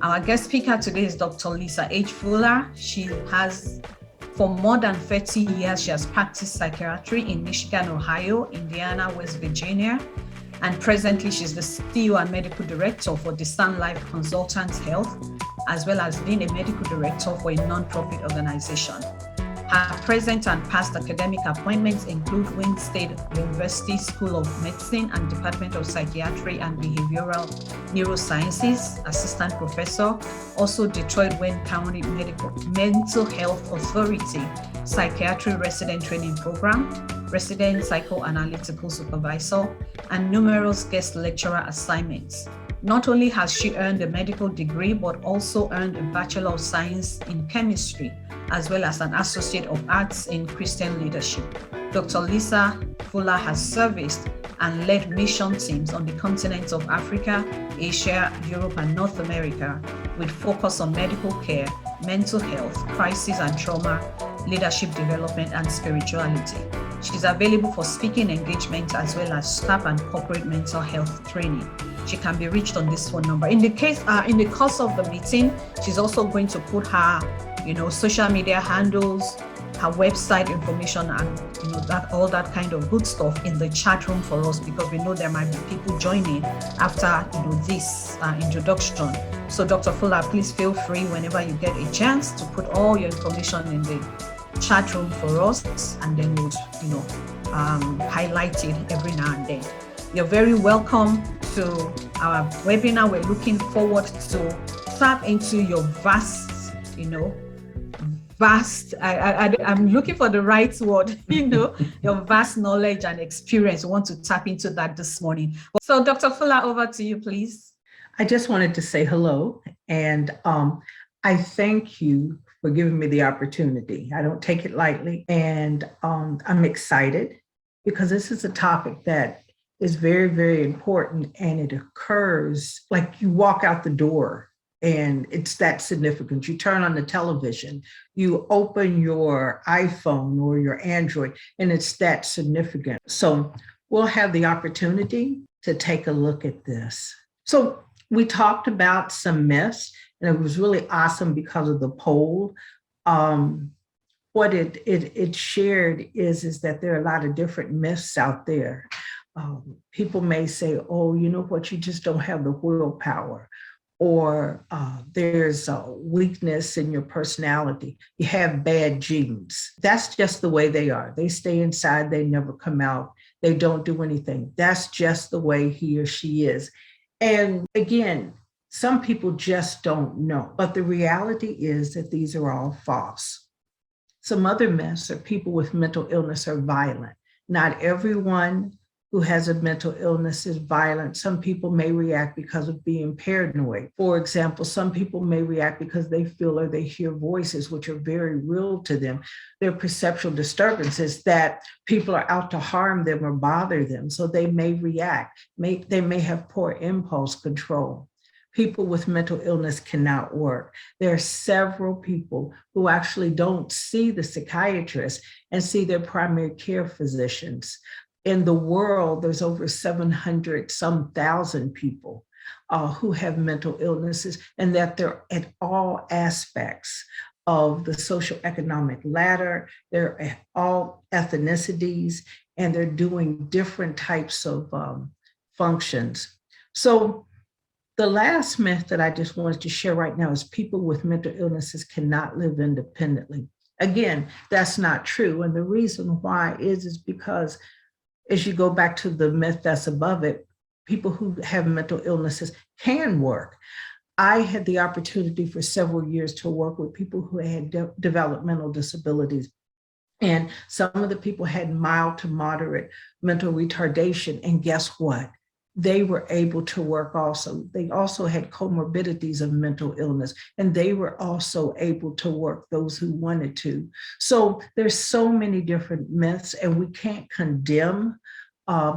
Our guest speaker today is Dr. Lisa H. Fuller. For more than 30 years, she has practiced psychiatry in Michigan, Ohio, Indiana, West Virginia, and presently she's the CEO and medical director for the Sun Life Consultants Health, as well as being a medical director for a nonprofit organization. Her present and past academic appointments include Wayne State University School of Medicine and Department of Psychiatry and Behavioral Neurosciences, Assistant Professor, also Detroit Wayne County Mental Health Authority Psychiatry Resident Training Program, Resident Psychoanalytical Supervisor, and numerous guest lecturer assignments. Not only has she earned a medical degree, but also earned a Bachelor of Science in Chemistry, as well as an Associate of Arts in Christian Leadership. Dr. Lisa Fuller has serviced and led mission teams on the continents of Africa, Asia, Europe, and North America, with focus on medical care, mental health, crisis and trauma, leadership development, and spirituality. She's available for speaking engagements as well as staff and corporate mental health training. She can be reached on this phone number. In the course of the meeting, she's also going to put her, social media handles, her website information, and all that kind of good stuff in the chat room for us, because we know there might be people joining after this introduction. So Dr. Fuller, please feel free whenever you get a chance to put all your information in the chat room for us, and then we'll highlight it every now and then. You're very welcome to our webinar. We're looking forward to tap into your I'm looking for the right word, your vast knowledge and experience. We want to tap into that this morning. So Dr. Fuller, over to you, please. I just wanted to say hello, and I thank you for giving me the opportunity. I don't take it lightly, and I'm excited because this is a topic that is very, very important, and it occurs like you walk out the door and it's that significant. You turn on the television, you open your iPhone or your Android, and it's that significant. So we'll have the opportunity to take a look at this. So we talked about some myths, and it was really awesome because of the poll. What it shared is that there are a lot of different myths out there. People may say, oh, you know what, you just don't have the willpower, or there's a weakness in your personality. You have bad genes. That's just the way they are. They stay inside, they never come out. They don't do anything. That's just the way he or she is. And again, some people just don't know, but the reality is that these are all false. Some other myths are people with mental illness are violent. Not everyone who has a mental illness is violent. Some people may react because of being paranoid. For example, some people may react because they feel or they hear voices which are very real to them. They're perceptual disturbances that people are out to harm them or bother them. So they may react. They may have poor impulse control. People with mental illness cannot work. There are several people who actually don't see the psychiatrist and see their primary care physicians. In the world, there's over 700,000 people who have mental illnesses, and that they're at all aspects of the socioeconomic ladder. They're at all ethnicities, and they're doing different types of functions. So the last myth that I just wanted to share right now is people with mental illnesses cannot live independently. Again, that's not true. And the reason why is because as you go back to the myth that's above it, people who have mental illnesses can work. I had the opportunity for several years to work with people who had developmental disabilities. And some of the people had mild to moderate mental retardation. And guess what? They were able to work also. They also had comorbidities of mental illness, and they were also able to work, those who wanted to. So there's so many different myths, and we can't condemn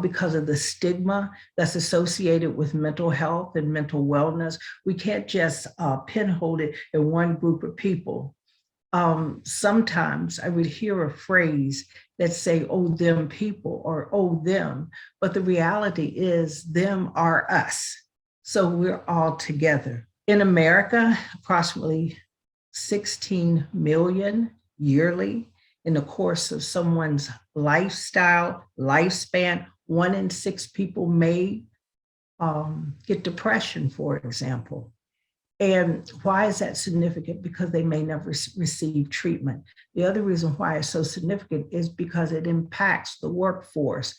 because of the stigma that's associated with mental health and mental wellness. We can't just pinhole it in one group of people. Sometimes I would hear a phrase that say, oh, them people, or oh, them, but the reality is them are us. So we're all together. In America, approximately 16 million yearly. In the course of someone's lifespan, 1 in 6 people may get depression, for example. And why is that significant? Because they may never receive treatment. The other reason why it's so significant is because it impacts the workforce.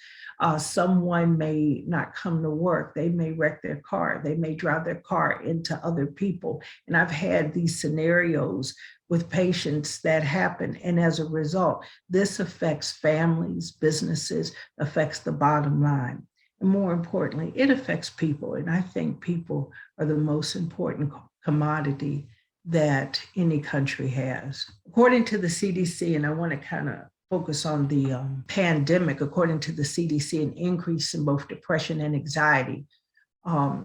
Someone may not come to work. They may wreck their car. They may drive their car into other people. And I've had these scenarios with patients that happen. And as a result, this affects families, businesses, affects the bottom line. And more importantly, it affects people. And I think people are the most important commodity that any country has. According to the CDC, and I want to kind of focus on the pandemic, according to the CDC, an increase in both depression and anxiety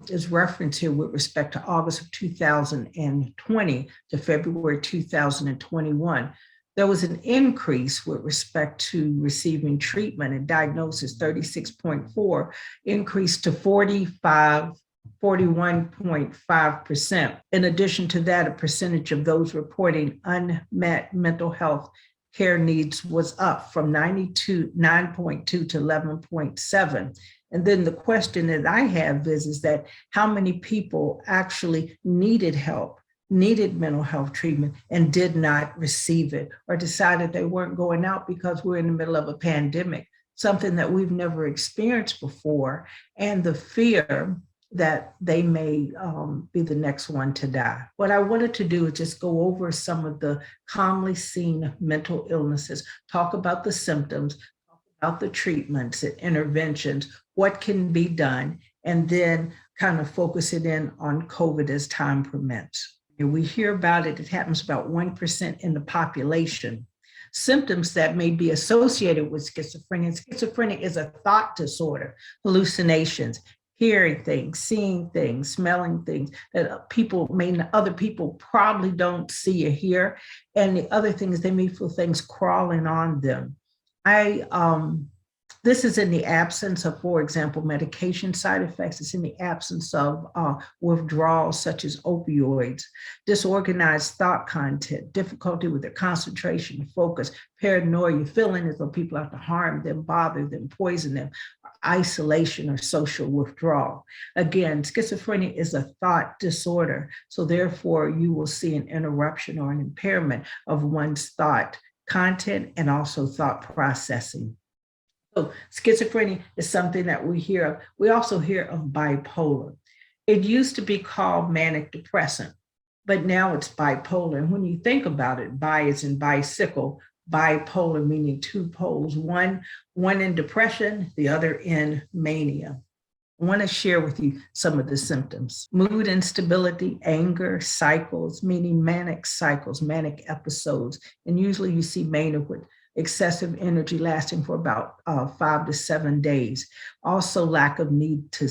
is referenced here with respect to August of 2020 to February 2021. There was an increase with respect to receiving treatment and diagnosis, 36.4, increased to 41.5%. In addition to that, a percentage of those reporting unmet mental health care needs was up from 9.2 to 11.7. And then the question that I have is that how many people actually needed help, needed mental health treatment, and did not receive it, or decided they weren't going out because we're in the middle of a pandemic, something that we've never experienced before, and the fear that they may be the next one to die. What I wanted to do is just go over some of the commonly seen mental illnesses, talk about the symptoms, talk about the treatments and interventions, what can be done, and then kind of focus it in on COVID as time permits. And we hear about it, it happens about 1% in the population. Symptoms that may be associated with schizophrenia. Schizophrenia is a thought disorder, hallucinations, hearing things, seeing things, smelling things that other people probably don't see or hear. And the other thing is they may feel things crawling on them. This is in the absence of, for example, medication side effects. It's in the absence of withdrawals such as opioids, disorganized thought content, difficulty with their concentration, focus, paranoia, feeling as though people have to harm them, bother them, poison them, isolation or social withdrawal. Again, schizophrenia is a thought disorder. So therefore, you will see an interruption or an impairment of one's thought content and also thought processing. So schizophrenia is something that we hear of. We also hear of bipolar. It used to be called manic depressant, but now it's bipolar. And when you think about it, bi is in bicycle, bipolar meaning two poles, one in depression, the other in mania. I want to share with you some of the symptoms. Mood instability, anger, cycles, meaning manic cycles, manic episodes. And usually you see mania with excessive energy lasting for about 5 to 7 days. Also lack of need to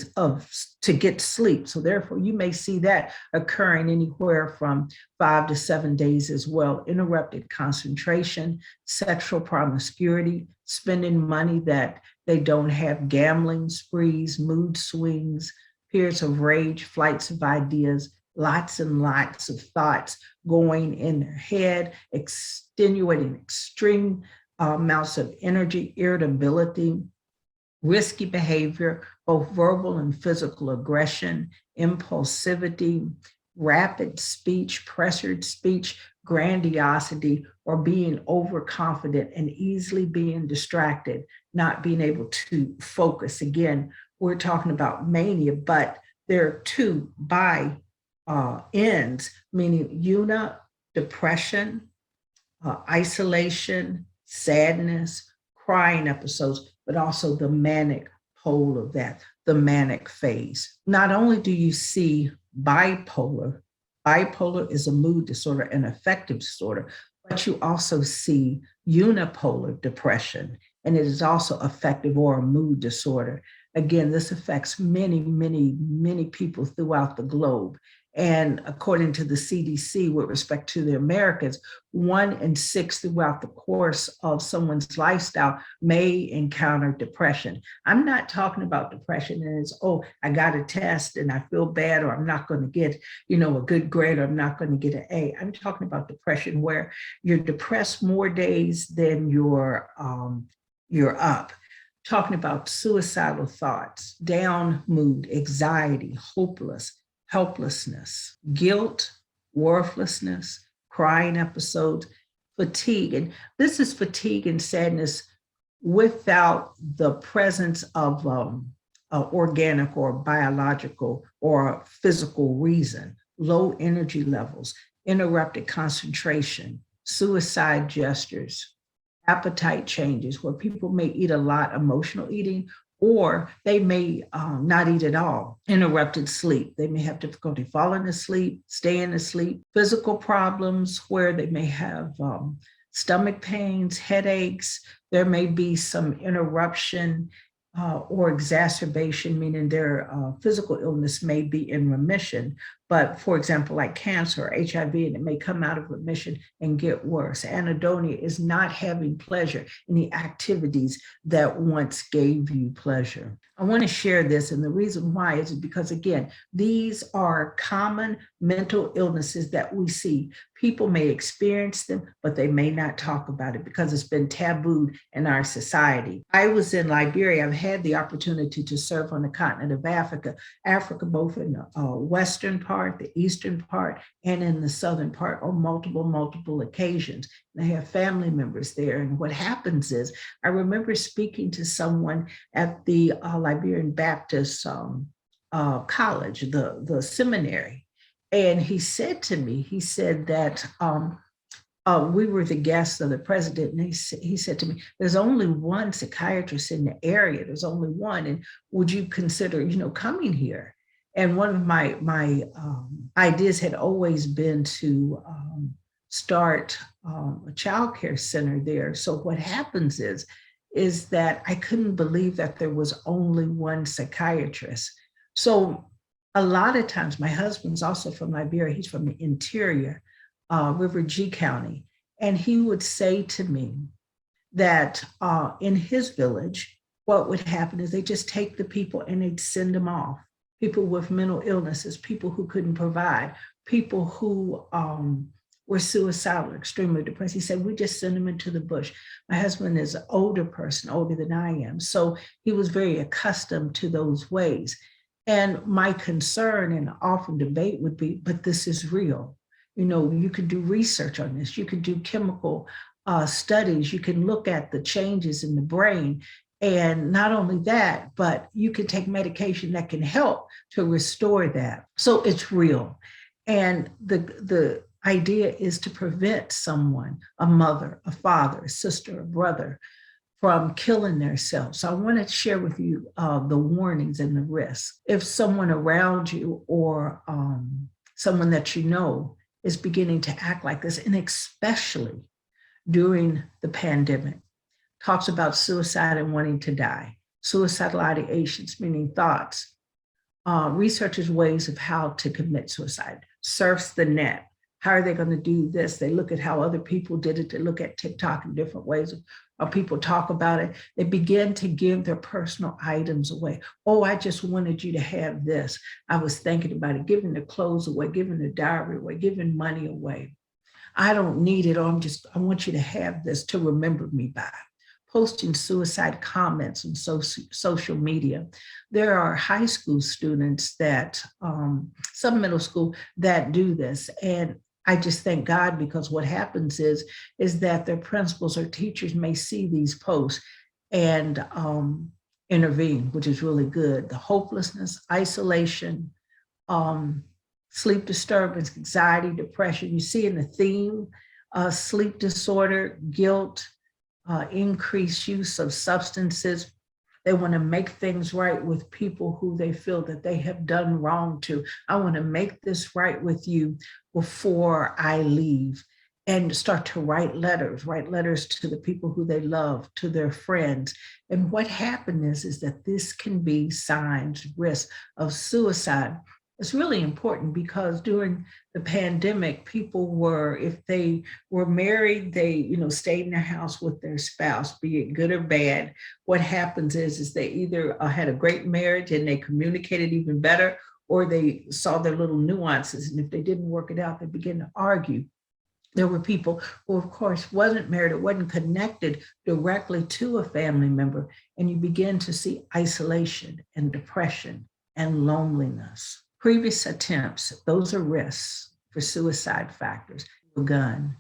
get sleep. So therefore you may see that occurring anywhere from 5 to 7 days as well. Interrupted concentration, sexual promiscuity, spending money that they don't have, gambling sprees, mood swings, periods of rage, flights of ideas, lots and lots of thoughts going in their head, extenuating extreme amounts of energy, irritability, risky behavior, both verbal and physical aggression, impulsivity, rapid speech, pressured speech, grandiosity, or being overconfident and easily being distracted, not being able to focus. Again, we're talking about mania, but there are two ends, meaning depression, isolation, sadness, crying episodes, but also the manic pole of that, the manic phase. Not only do you see bipolar is a mood disorder and affective disorder, but you also see unipolar depression, and it is also affective or a mood disorder. Again, this affects many, many, many people throughout the globe. And according to the CDC, with respect to the Americans, 1 in 6 throughout the course of someone's lifestyle may encounter depression. I'm not talking about depression as, oh, I got a test and I feel bad, or I'm not going to get, a good grade, or I'm not going to get an A. I'm talking about depression where you're depressed more days than you're up. Talking about suicidal thoughts, down mood, anxiety, helplessness, guilt, worthlessness, crying episodes, fatigue. And this is fatigue and sadness without the presence of organic or biological or physical reason, low energy levels, interrupted concentration, suicide gestures, appetite changes where people may eat a lot, emotional eating, or they may not eat at all, interrupted sleep. They may have difficulty falling asleep, staying asleep, physical problems where they may have stomach pains, headaches. There may be some interruption or exacerbation, meaning their physical illness may be in remission. But for example, like cancer or HIV, and it may come out of remission and get worse. Anhedonia is not having pleasure in the activities that once gave you pleasure. I want to share this, and the reason why is because, again, these are common mental illnesses that we see. People may experience them, but they may not talk about it because it's been tabooed in our society. I was in Liberia. I've had the opportunity to serve on the continent of Africa, both in the western part, the eastern part, and in the southern part on multiple occasions. And I have family members there. And what happens is, I remember speaking to someone at the Liberian Baptist College, the seminary. And he said to me, that we were the guests of the president, and he said to me, there's only one psychiatrist in the area. There's only one. And would you consider, coming here? And one of my ideas had always been to start a child care center there. So what happens is that I couldn't believe that there was only one psychiatrist. So a lot of times, my husband's also from Liberia. He's from the interior, River G County. And he would say to me that in his village, what would happen is they just take the people and they'd send them off. People with mental illnesses, people who couldn't provide, people who were suicidal, extremely depressed. He said, we just send them into the bush. My husband is an older person, older than I am. So he was very accustomed to those ways. And my concern and often debate would be, but this is real. You could do research on this. You could do chemical studies. You can look at the changes in the brain. And not only that, but you can take medication that can help to restore that. So it's real. And the idea is to prevent someone, a mother, a father, a sister, a brother, from killing themselves. So I want to share with you the warnings and the risks. If someone around you or someone that you know is beginning to act like this, and especially during the pandemic, talks about suicide and wanting to die, suicidal ideations, meaning thoughts, researchers' ways of how to commit suicide, surfs the net. How are they going to do this? They look at how other people did it. They look at TikTok and different ways of how people talk about it. They begin to give their personal items away. Oh, I just wanted you to have this. I was thinking about it, giving the clothes away, giving the diary away, giving money away. I don't need it, or I want you to have this to remember me by. Posting suicide comments on social media. There are high school students that, some middle school, that do this. And I just thank God, because what happens is that their principals or teachers may see these posts and intervene, which is really good. The hopelessness, isolation, sleep disturbance, anxiety, depression. You see in the theme, sleep disorder, guilt, increased use of substances. They want to make things right with people who they feel that they have done wrong to. I want to make this right with you before I leave, and start to write letters to the people who they love, to their friends. And what happens is that this can be signs, risks of suicide. It's really important because during the pandemic, people were, if they were married, they, stayed in their house with their spouse, be it good or bad. What happens is they either had a great marriage and they communicated even better, or they saw their little nuances. And if they didn't work it out, they began to argue. There were people who, of course, wasn't married or wasn't connected directly to a family member. And you begin to see isolation and depression and loneliness. Previous attempts, those are risks for suicide factors. A gun.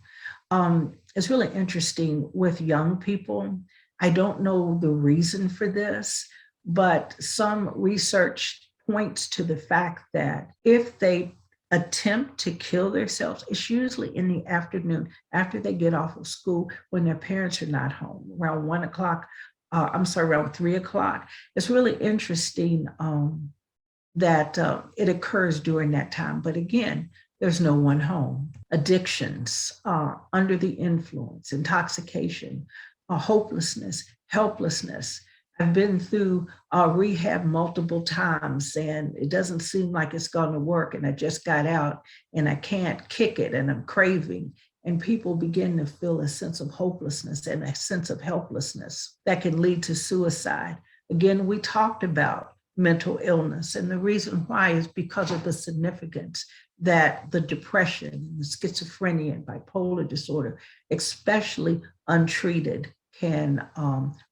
It's really interesting with young people. I don't know the reason for this, but some research points to the fact that if they attempt to kill themselves, it's usually in the afternoon after they get off of school when their parents are not home, around 1 o'clock. Around 3 o'clock. It's really interesting that it occurs during that time. But again, there's no one home. Addictions, under the influence, intoxication, hopelessness, helplessness. I've been through rehab multiple times and it doesn't seem like it's going to work. And I just got out and I can't kick it and I'm craving. And people begin to feel a sense of hopelessness and a sense of helplessness that can lead to suicide. Again, we talked about mental illness, and the reason why is because of the significance that the depression, and the schizophrenia, and bipolar disorder, especially untreated, can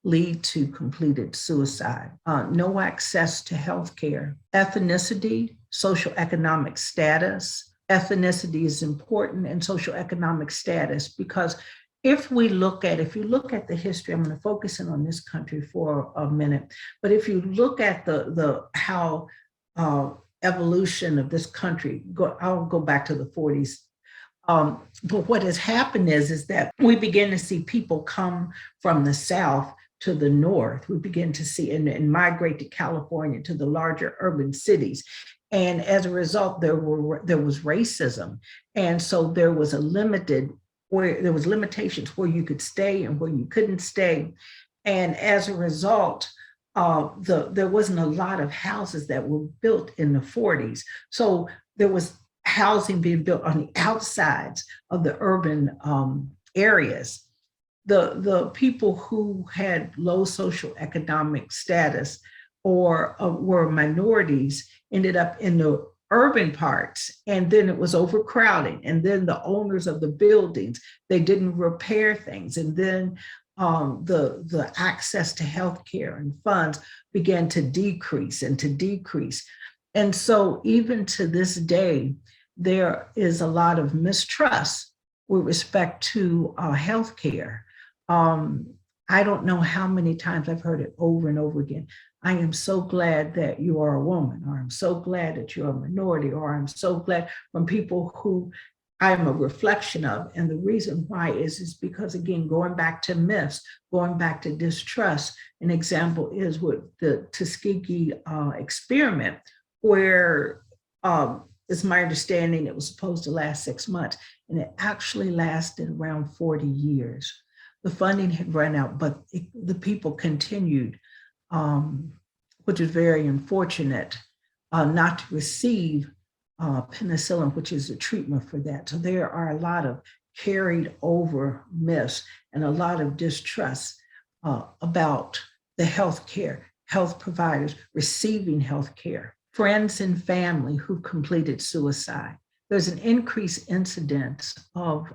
lead to completed suicide. No access to healthcare. Ethnicity, social economic status. Ethnicity is important, and social economic status, because if you look at the history, I'm going to focus in on this country for a minute, but if you look at how evolution of this country, I'll go back to the 40s. But what has happened is that we begin to see people come from the South to the North. We begin to see and migrate to California, to the larger urban cities. And as a result, there was racism. And so there was limitations where you could stay and where you couldn't stay. And as a result, there wasn't a lot of houses that were built in the 40s. So there was housing being built on the outsides of the urban areas. The people who had low social economic status or were minorities ended up in the urban parts, and then it was overcrowding. And then the owners of the buildings, they didn't repair things. And then the access to healthcare and funds began to decrease and to decrease. And so even to this day, there is a lot of mistrust with respect to healthcare. I don't know how many times I've heard it over and over again. I am so glad that you are a woman, or I'm so glad that you're a minority, or I'm so glad from people who I'm a reflection of. And the reason why is because, again, going back to myths, going back to distrust. An example is with the Tuskegee experiment, where it's my understanding it was supposed to last 6 months, and it actually lasted around 40 years. The funding had run out, but the people continued, which is very unfortunate, not to receive penicillin, which is a treatment for that. So there are a lot of carried over myths and a lot of distrust about the healthcare, health providers receiving healthcare, friends and family who completed suicide. There's an increased incidence of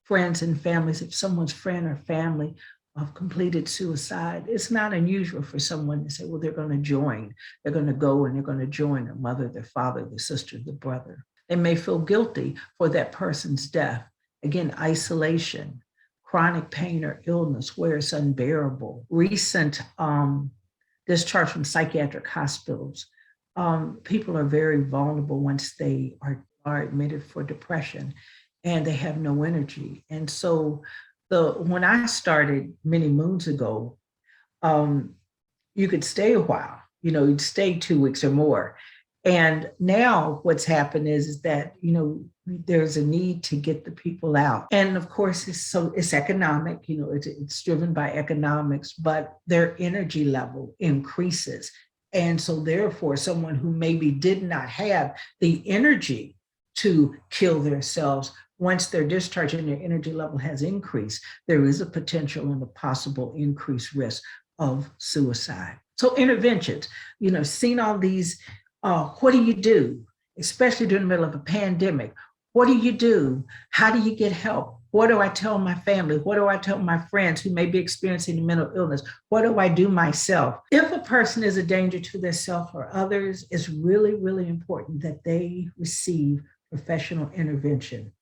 friends and families. If someone's friend or family of completed suicide, it's not unusual for someone to say, well, they're going to join. They're going to go and they're going to join their mother, their father, their sister, their brother. They may feel guilty for that person's death. Again, isolation, chronic pain or illness where it's unbearable. Recent discharge from psychiatric hospitals. People are very vulnerable once they are admitted for depression, and they have no energy. And so when I started many moons ago, you could stay a while, you'd stay 2 weeks or more. And now what's happened is that, there's a need to get the people out. And of course, it's economic, it's driven by economics, but their energy level increases And so therefore, someone who maybe did not have the energy to kill themselves, once they're discharged and their energy level has increased, there is a potential and a possible increased risk of suicide. So interventions, seeing all these, what do you do, especially during the middle of a pandemic? What do you do? How do you get help? What do I tell my family? What do I tell my friends who may be experiencing a mental illness? What do I do myself? If a person is a danger to themselves or others, it's really, really important that they receive professional intervention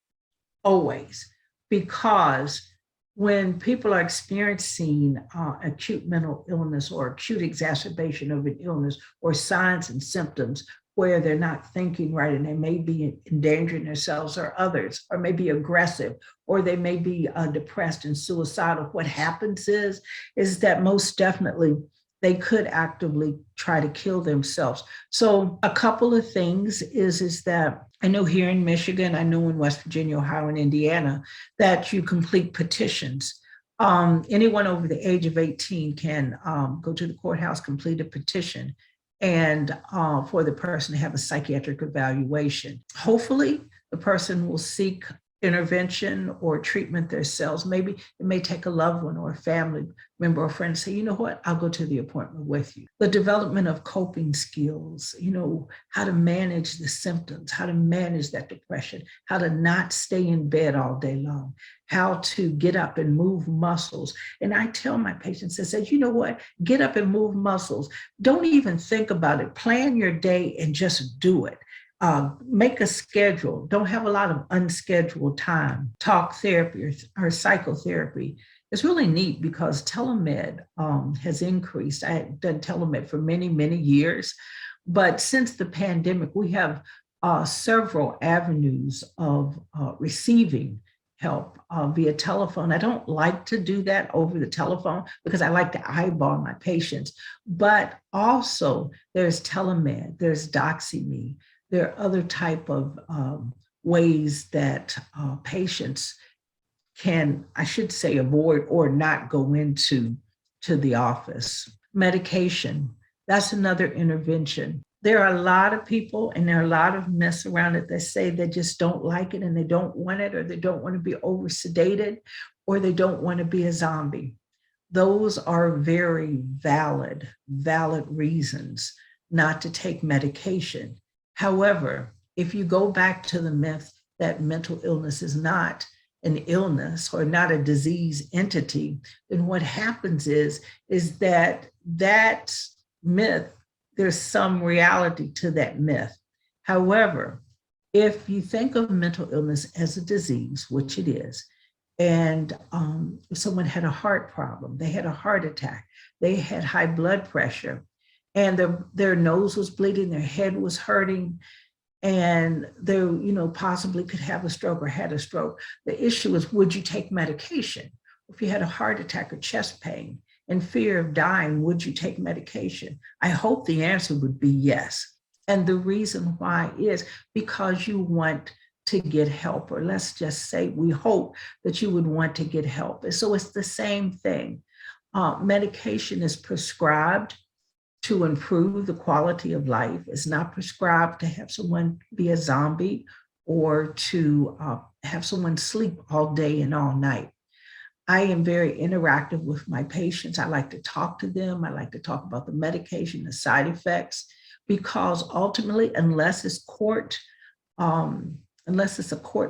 always, because when people are experiencing acute mental illness or acute exacerbation of an illness or signs and symptoms where they're not thinking right and they may be endangering themselves or others, or may be aggressive, or they may be depressed and suicidal, what happens is that most definitely they could actively try to kill themselves. So a couple of things is that I know here in Michigan, I know in West Virginia, Ohio, and Indiana, that you complete petitions. Anyone over the age of 18 can go to the courthouse, complete a petition, and for the person to have a psychiatric evaluation. Hopefully, the person will seek intervention or treatment themselves. Maybe it may take a loved one or a family member or friend say, you know what, I'll go to the appointment with you. The development of coping skills, how to manage the symptoms, how to manage that depression, how to not stay in bed all day long, how to get up and move muscles. And I tell my patients, I said, you know what, get up and move muscles. Don't even think about it. Plan your day and just do it. Make a schedule. Don't have a lot of unscheduled time. Talk therapy or psychotherapy. It's really neat because telemed has increased. I had done telemed for many, many years, but since the pandemic, we have several avenues of receiving help via telephone. I don't like to do that over the telephone because I like to eyeball my patients, but also there's telemed, there's DoxyMe. There are other type of ways that patients can, I should say, avoid or not go into the office. Medication, that's another intervention. There are a lot of people and there are a lot of myths around it that say they just don't like it and they don't want it, or they don't want to be over sedated, or they don't want to be a zombie. Those are very valid reasons not to take medication. However, if you go back to the myth that mental illness is not an illness or not a disease entity, then what happens is that myth, there's some reality to that myth. However, if you think of mental illness as a disease, which it is, and if someone had a heart problem, they had a heart attack, they had high blood pressure, and their nose was bleeding, their head was hurting, and they possibly could have a stroke or had a stroke. The issue is, would you take medication? If you had a heart attack or chest pain and fear of dying, would you take medication? I hope the answer would be yes. And the reason why is because you want to get help, or let's just say we hope that you would want to get help. And so it's the same thing. Medication is prescribed to improve the quality of life. It's not prescribed to have someone be a zombie or to have someone sleep all day and all night. I am very interactive with my patients. I like to talk to them. I like to talk about the medication, the side effects, because ultimately, unless it's a court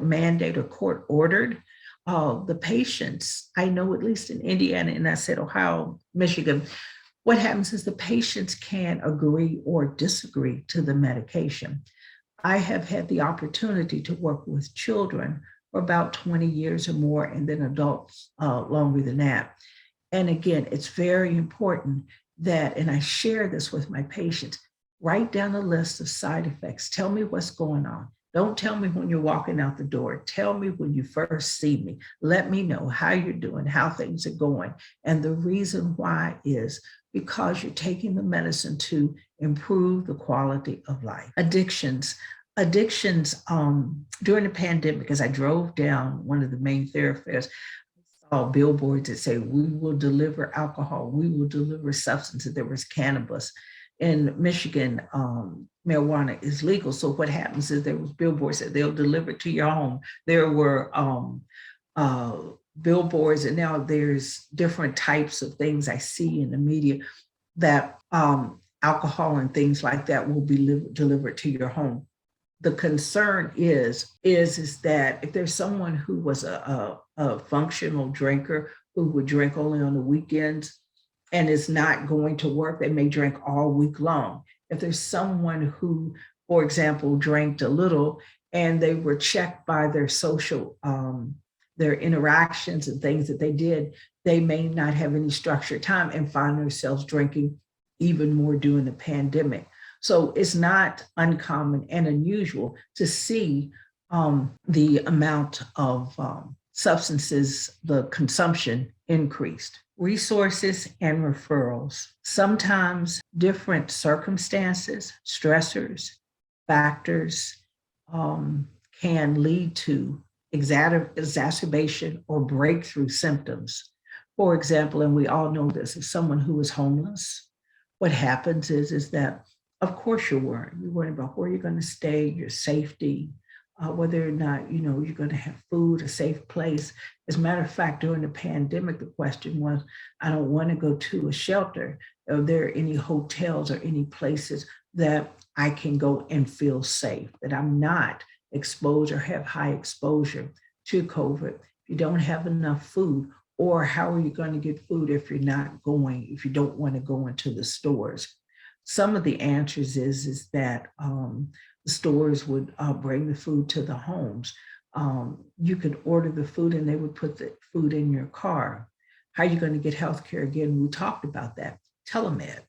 mandate or court ordered, the patients, I know at least in Indiana, and I said Ohio, Michigan, what happens is the patients can agree or disagree to the medication. I have had the opportunity to work with children for about 20 years or more, and then adults longer than that. And again, it's very important that, and I share this with my patients, write down a list of side effects. Tell me what's going on. Don't tell me when you're walking out the door. Tell me when you first see me. Let me know how you're doing, how things are going. And the reason why is because you're taking the medicine to improve the quality of life. Addictions during the pandemic, as I drove down one of the main thoroughfares, I saw billboards that say, we will deliver alcohol, we will deliver substances. There was cannabis. in Michigan, marijuana is legal. So what happens is there was billboards that they'll deliver to your home. There were billboards, and now there's different types of things I see in the media that alcohol and things like that will be delivered to your home. The concern is that if there's someone who was a functional drinker who would drink only on the weekends and is not going to work, they may drink all week long. If there's someone who, for example, drank a little and they were checked by their social, their interactions and things that they did, they may not have any structured time and find themselves drinking even more during the pandemic. So it's not uncommon and unusual to see the amount of substances, the consumption increased. Resources and referrals. Sometimes different circumstances, stressors, factors can lead to exacerbation or breakthrough symptoms. For example, and we all know this, if someone who is homeless, what happens is that, of course, you're worried. You're worried about where you're going to stay, your safety, whether or not you're going to have food, a safe place. As a matter of fact, during the pandemic, the question was, I don't want to go to a shelter. Are there any hotels or any places that I can go and feel safe, that I'm not exposed or have high exposure to COVID? If you don't have enough food, or how are you going to get food if you're not going, if you don't want to go into the stores? Some of the answers is that the stores would bring the food to the homes. You could order the food and they would put the food in your car. How are you going to get healthcare? Again, we talked about that. Telemed,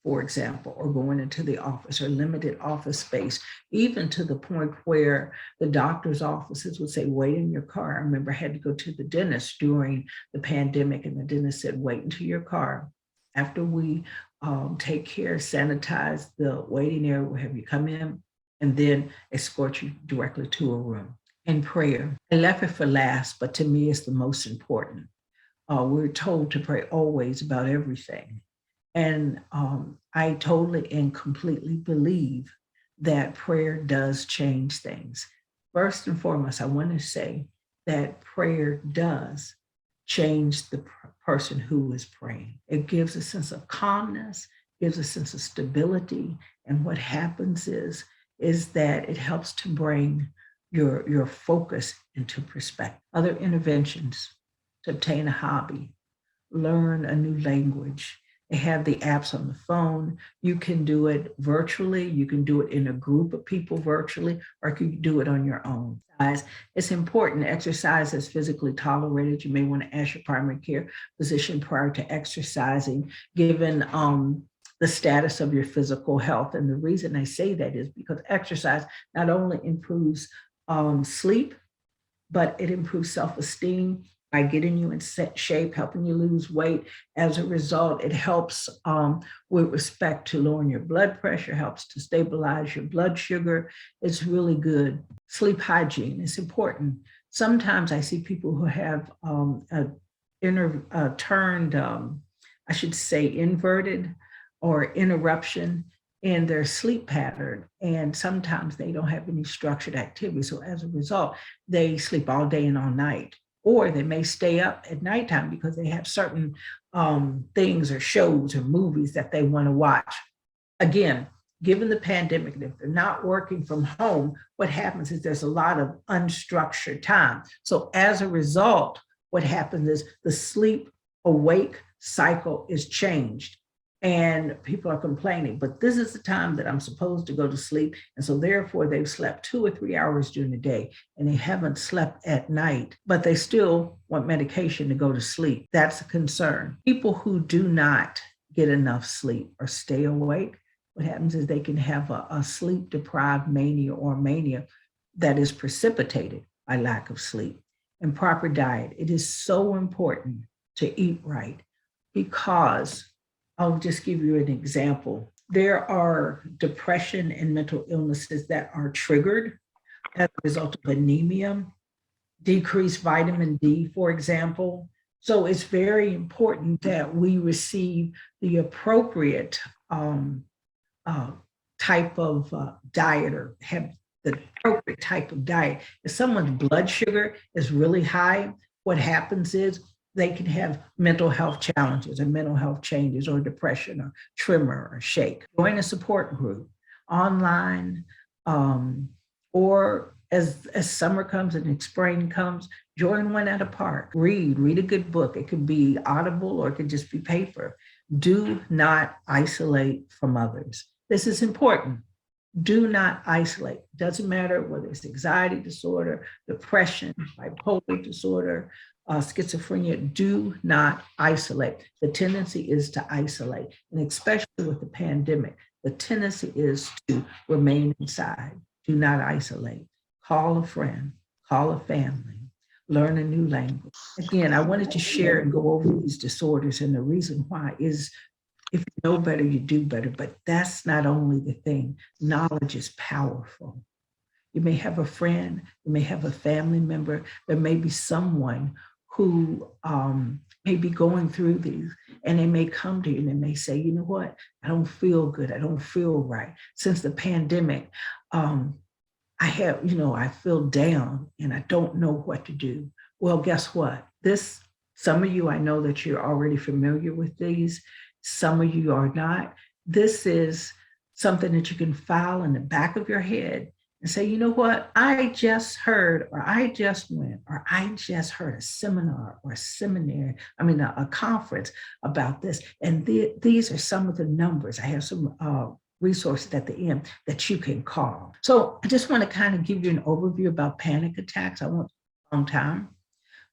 for example, or going into the office or limited office space, even to the point where the doctor's offices would say, wait in your car. I remember I had to go to the dentist during the pandemic and the dentist said, wait into your car. After we take care, sanitize the waiting area, we'll have you come in and then escort you directly to a room. And prayer. I left it for last, but to me, it's the most important. We're told to pray always about everything. And I totally and completely believe that prayer does change things. First and foremost, I want to say that prayer does change the person who is praying. It gives a sense of calmness, gives a sense of stability. And what happens is that it helps to bring your focus into perspective. Other interventions to obtain a hobby, learn a new language. They have the apps on the phone. You can do it virtually. You can do it in a group of people virtually, or you can do it on your own. It's important. Exercise is physically tolerated. You may want to ask your primary care physician prior to exercising, given the status of your physical health. And the reason I say that is because exercise not only improves sleep, but it improves self-esteem by getting you in shape, helping you lose weight. As a result, it helps with respect to lowering your blood pressure, helps to stabilize your blood sugar. It's really good. Sleep hygiene is important. Sometimes I see people who have inverted or interruption in their sleep pattern. And sometimes they don't have any structured activity. So as a result, they sleep all day and all night. Or they may stay up at nighttime because they have certain things or shows or movies that they want to watch. Again, given the pandemic, if they're not working from home, what happens is there's a lot of unstructured time. So as a result, what happens is the sleep awake cycle is changed. And people are complaining, but this is the time that I'm supposed to go to sleep. And so therefore they've slept 2 or 3 hours during the day and they haven't slept at night, but they still want medication to go to sleep. That's a concern. People who do not get enough sleep or stay awake, what happens is they can have a sleep deprived mania or mania that is precipitated by lack of sleep. And proper diet. It is so important to eat right because I'll just give you an example. There are depression and mental illnesses that are triggered as a result of anemia, decreased vitamin D, for example. So it's very important that we receive the appropriate uh, type of diet or have the appropriate type of diet. If someone's blood sugar is really high, what happens is they can have mental health challenges or mental health changes or depression or tremor or shake. Join a support group online, or as summer comes and spring comes, join one at a park. Read a good book. It could be Audible or it could just be paper. Do not isolate from others. This is important. Do not isolate. Doesn't matter whether it's anxiety disorder, depression, bipolar disorder, schizophrenia. Do not isolate. The tendency is to isolate, and especially with the pandemic, the tendency is to remain inside. Do not isolate. Call a friend, call a family, learn a new language. Again, I wanted to share and go over these disorders, and the reason why is if you know better, you do better. But that's not only the thing. Knowledge is powerful. You may have a friend, you may have a family member, there may be someone who may be going through these, and they may come to you and they may say, you know what, I don't feel good, I don't feel right. Since the pandemic, I feel down and I don't know what to do. Well, guess what? Some of you, I know that you're already familiar with these. Some of you are not. This is something that you can file in the back of your head and say, you know what, I just heard, or I just went, or I just heard a seminar or a conference about this. And these are some of the numbers. I have some resources at the end that you can call. So I just want to kind of give you an overview about panic attacks. I won't take a long time.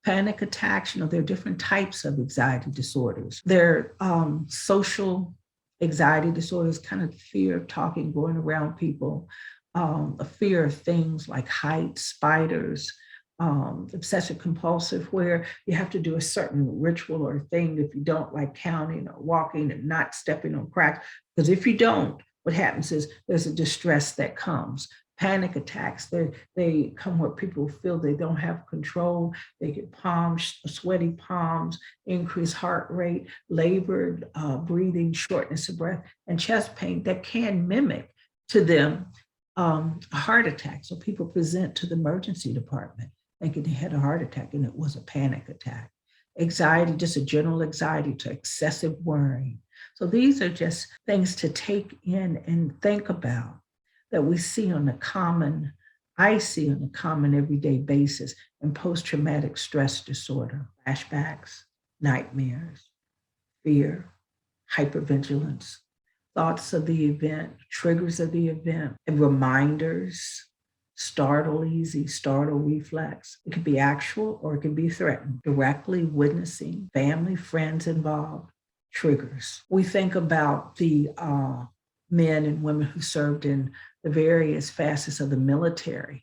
Panic attacks, there are different types of anxiety disorders. There are social anxiety disorders, kind of fear of talking, going around people, a fear of things like heights, spiders, obsessive compulsive, where you have to do a certain ritual or thing if you don't, like counting or walking and not stepping on cracks. Because if you don't, what happens is there's a distress that comes. Panic attacks, they come where people feel they don't have control. They get sweaty palms, increased heart rate, labored breathing, shortness of breath, and chest pain that can mimic to them a heart attack. So people present to the emergency department thinking they had a heart attack and it was a panic attack. Anxiety, just a general anxiety to excessive worrying. So these are just things to take in and think about that I see on a common everyday basis in post-traumatic stress disorder, flashbacks, nightmares, fear, hypervigilance, thoughts of the event, triggers of the event, and reminders, startle reflex. It could be actual or it can be threatened, directly witnessing, family, friends involved, triggers. We think about the men and women who served in the various facets of the military.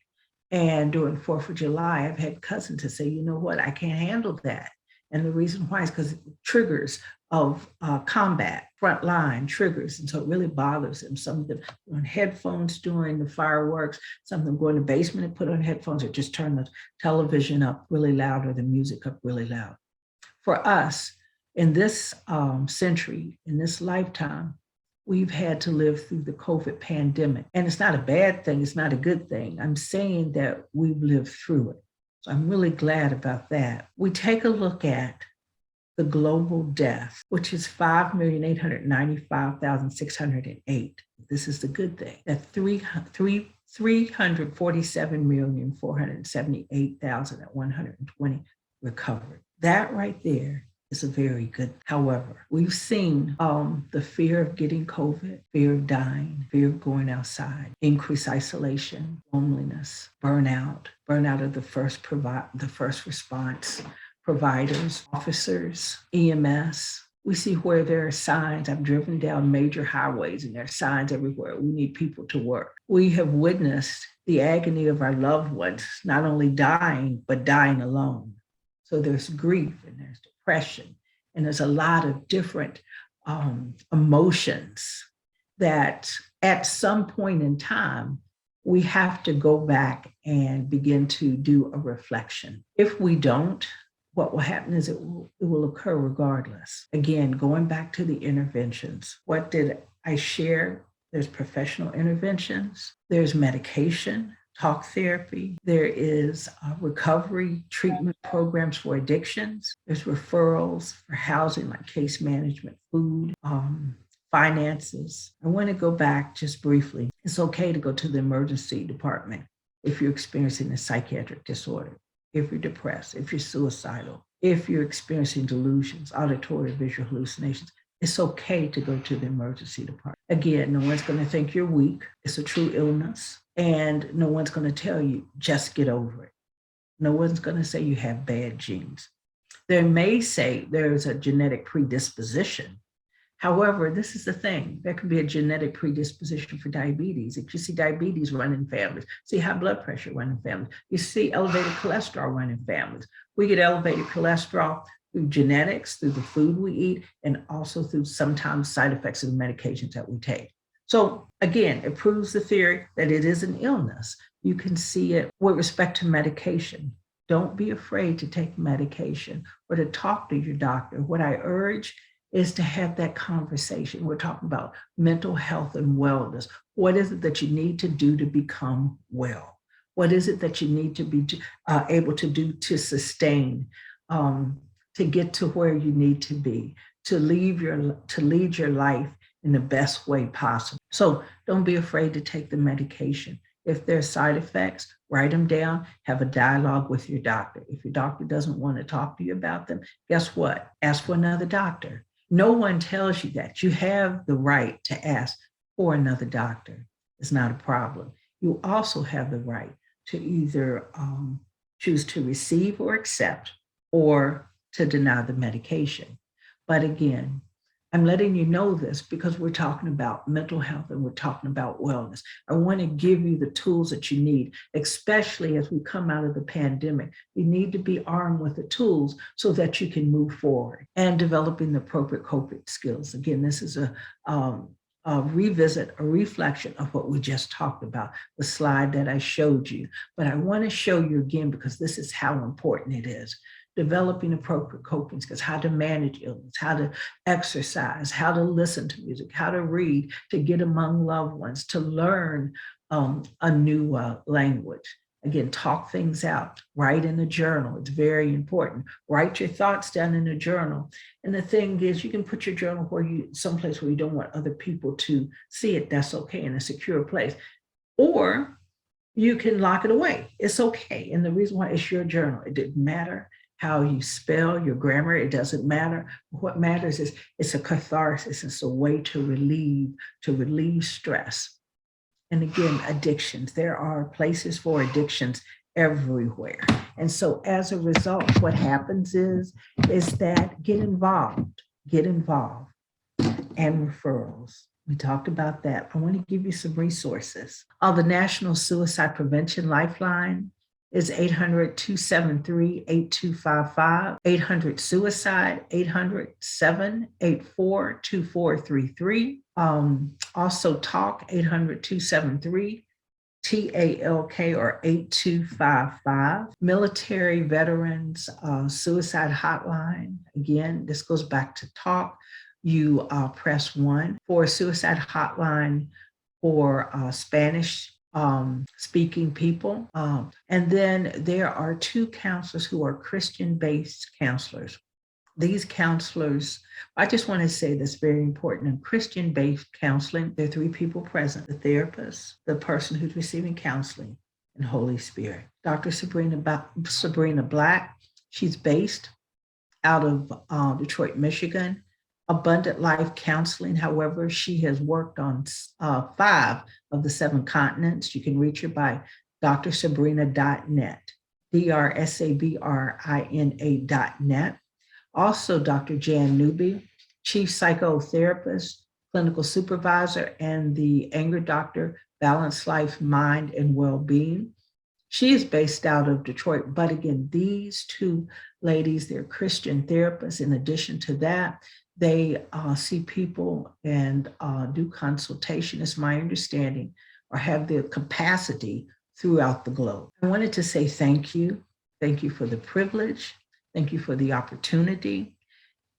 And during 4th of July, I've had cousins that say, you know what, I can't handle that. And the reason why is because triggers of combat, frontline triggers. And so it really bothers them. Some of them on headphones during the fireworks, some of them go in the basement and put on headphones or just turn the television up really loud or the music up really loud. For us, in this century, in this lifetime, we've had to live through the COVID pandemic. And it's not a bad thing, it's not a good thing. I'm saying that we've lived through it. So I'm really glad about that. We take a look at the global death, which is 5,895,608. This is the good thing, that 347,478,120 recovered. That right there is a very good. However, we've seen the fear of getting COVID, fear of dying, fear of going outside, increased isolation, loneliness, burnout of the first response providers, officers, EMS. We see where there are signs. I've driven down major highways and there are signs everywhere. We need people to work. We have witnessed the agony of our loved ones, not only dying, but dying alone. So there's grief and there's depression, and there's a lot of different emotions that at some point in time, we have to go back and begin to do a reflection. If we don't, what will happen is it will occur regardless. Again, going back to the interventions, what did I share there's professional interventions, there's medication, talk therapy, there is recovery treatment programs for addictions, there's referrals for housing like case management, food, finances. I want to go back just briefly. It's okay to go to the emergency department if you're experiencing a psychiatric disorder, if you're depressed, if you're suicidal, if you're experiencing delusions, auditory, visual hallucinations. It's okay to go to the emergency department. Again, no one's going to think you're weak. It's a true illness. And no one's going to tell you, just get over it. No one's going to say you have bad genes. They may say there's a genetic predisposition. However, this is the thing. There can be a genetic predisposition for diabetes. If you see diabetes run in families, see high blood pressure run in families, you see elevated cholesterol run in families. We get elevated cholesterol through genetics, through the food we eat, and also through sometimes side effects of the medications that we take. So again, it proves the theory that it is an illness. You can see it with respect to medication. Don't be afraid to take medication or to talk to your doctor. What I urge is to have that conversation. We're talking about mental health and wellness. What is it that you need to do to become well? What is it that you need to be able to do to sustain, to get to where you need to be, to lead your life in the best way possible? So don't be afraid to take the medication. If there's side effects, write them down, have a dialogue with your doctor. If your doctor doesn't want to talk to you about them, guess what? Ask for another doctor. No one tells you that. You have the right to ask for another doctor. It's not a problem. You also have the right to either choose to receive or accept or to deny the medication. But again, I'm letting you know this because we're talking about mental health and we're talking about wellness. I want to give you the tools that you need, especially as we come out of the pandemic. You need to be armed with the tools so that you can move forward and developing the appropriate coping skills. Again, this is a revisit, a reflection of what we just talked about, the slide that I showed you. But I want to show you again because this is how important it is. Developing appropriate coping skills, how to manage illness, how to exercise, how to listen to music, how to read, to get among loved ones, to learn a new language. Again, talk things out, write in a journal. It's very important. Write your thoughts down in a journal. And the thing is, you can put your journal someplace where you don't want other people to see it. That's okay, in a secure place. Or you can lock it away. It's okay. And the reason why it's your journal, it didn't matter how you spell, your grammar, it doesn't matter. What matters is it's a catharsis. It's a way to relieve stress. And again, addictions. There are places for addictions everywhere. And so as a result, what happens is that get involved, and referrals. We talked about that. I want to give you some resources. The National Suicide Prevention Lifeline is 800-273-8255, 800-SUICIDE, 800-784-2433. Also talk 800-273-TALK or 8255. Military Veterans Suicide Hotline. Again, this goes back to talk. You press 1 for a suicide hotline for Spanish speaking people. And then there are 2 counselors who are Christian-based counselors. These counselors, I just want to say this very important. In Christian-based counseling, there are 3 people present: the therapist, the person who's receiving counseling, and Holy Spirit. Dr. Sabrina Black, she's based out of Detroit, Michigan. Abundant Life Counseling, however, she has worked on 5 of the 7 continents. You can reach her by drsabrina.net, drsabrina.net. Also, Dr. Jan Newby, Chief Psychotherapist, Clinical Supervisor, and the Anger Doctor, Balanced Life, Mind, and Well-Being. She is based out of Detroit, but again, these 2 ladies, they're Christian therapists. In addition to that, they see people and do consultation, is my understanding, or have the capacity throughout the globe. I wanted to say thank you. Thank you for the privilege. Thank you for the opportunity.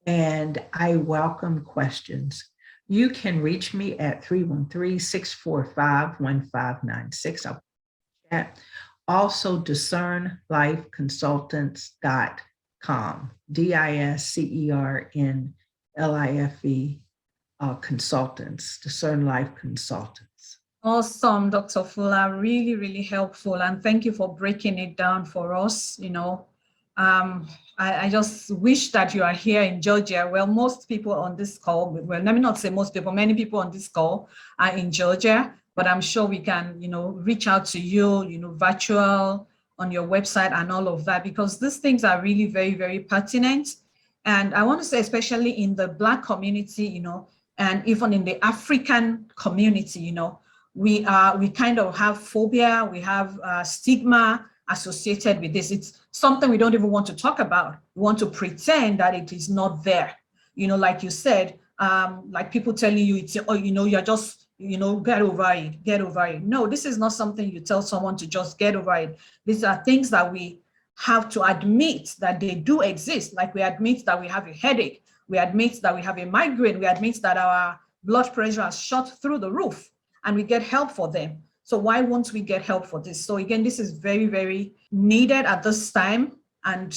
And I welcome questions. You can reach me at 313-645-1596. I'll chat. Also, discernlifeconsultants.com, DISCERNLIFE consultants, Discern Life Consultants. Awesome, Dr. Fuller, really, really helpful. And thank you for breaking it down for us. I just wish that you are here in Georgia. Well, most people on this call, well, let me not say most people, many people on this call are in Georgia, but I'm sure we can, reach out to you, virtual on your website and all of that, because these things are really very, very pertinent. And I want to say, especially in the Black community, and even in the African community, we kind of have phobia, we have stigma associated with this. It's something we don't even want to talk about. We want to pretend that it is not there. Like you said, like people telling you, you're just, get over it. No, this is not something you tell someone to just get over it. These are things that we have to admit that they do exist. Like we admit that we have a headache. We admit that we have a migraine. We admit that our blood pressure has shot through the roof, and we get help for them. So why won't we get help for this? So again, this is very, very needed at this time. And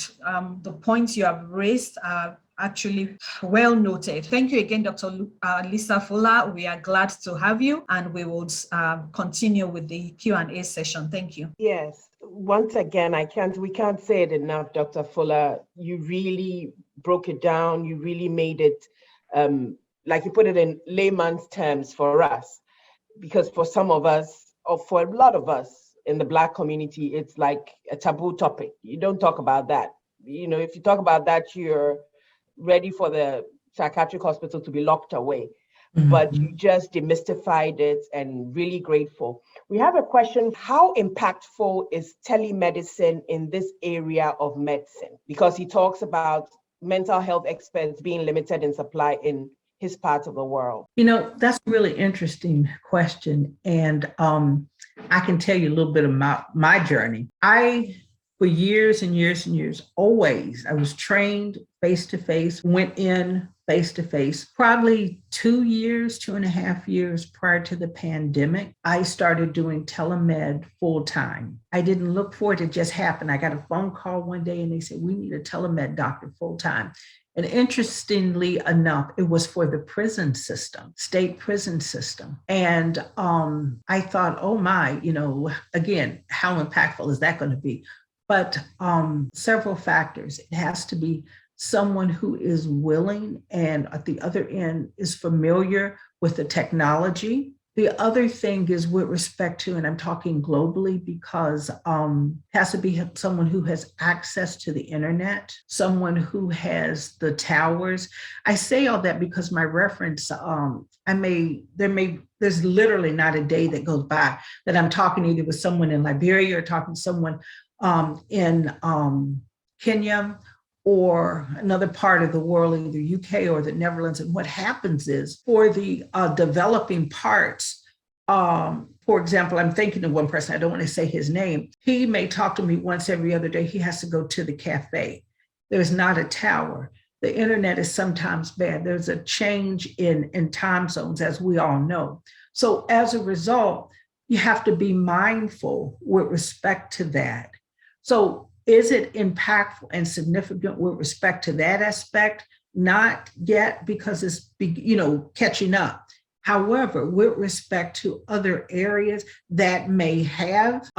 the points you have raised are actually well noted. Thank you again, Dr. Lisa Fuller. We are glad to have you, and we will continue with the Q&A session. Thank you. Yes, once again, we can't say it enough, Dr. Fuller. You really broke it down. You really made it, like you put it in layman's terms for us, because for some of us, or for a lot of us in the Black community, it's like a taboo topic. You don't talk about that. If you talk about that, you're ready for the psychiatric hospital to be locked away. Mm-hmm. But you just demystified it, and really grateful. We have a question: how impactful is telemedicine in this area of medicine? Because he talks about mental health experts being limited in supply in his part of the world. That's a really interesting question. And I can tell you a little bit about my journey. For years and years and years, always, I was trained face-to-face, went in face-to-face. Probably 2.5 years prior to the pandemic, I started doing telemed full-time. I didn't look for it, it just happened. I got a phone call one day and they said, we need a telemed doctor full-time. And interestingly enough, it was for the prison system, state prison system. And I thought, oh my, again, how impactful is that going to be? But several factors. It has to be someone who is willing and at the other end is familiar with the technology. The other thing is with respect to, and I'm talking globally because it has to be someone who has access to the internet, someone who has the towers. I say all that because my reference, there's literally not a day that goes by that I'm talking either with someone in Liberia or talking to someone in Kenya or another part of the world, either UK or the Netherlands. And what happens is for the developing parts, for example, I'm thinking of one person, I don't want to say his name. He may talk to me once every other day. He has to go to the cafe. There's not a tower. The internet is sometimes bad. There's a change in time zones, as we all know. So as a result, you have to be mindful with respect to that. So is it impactful and significant with respect to that aspect? Not yet, because it's, catching up. However, with respect to other areas that may have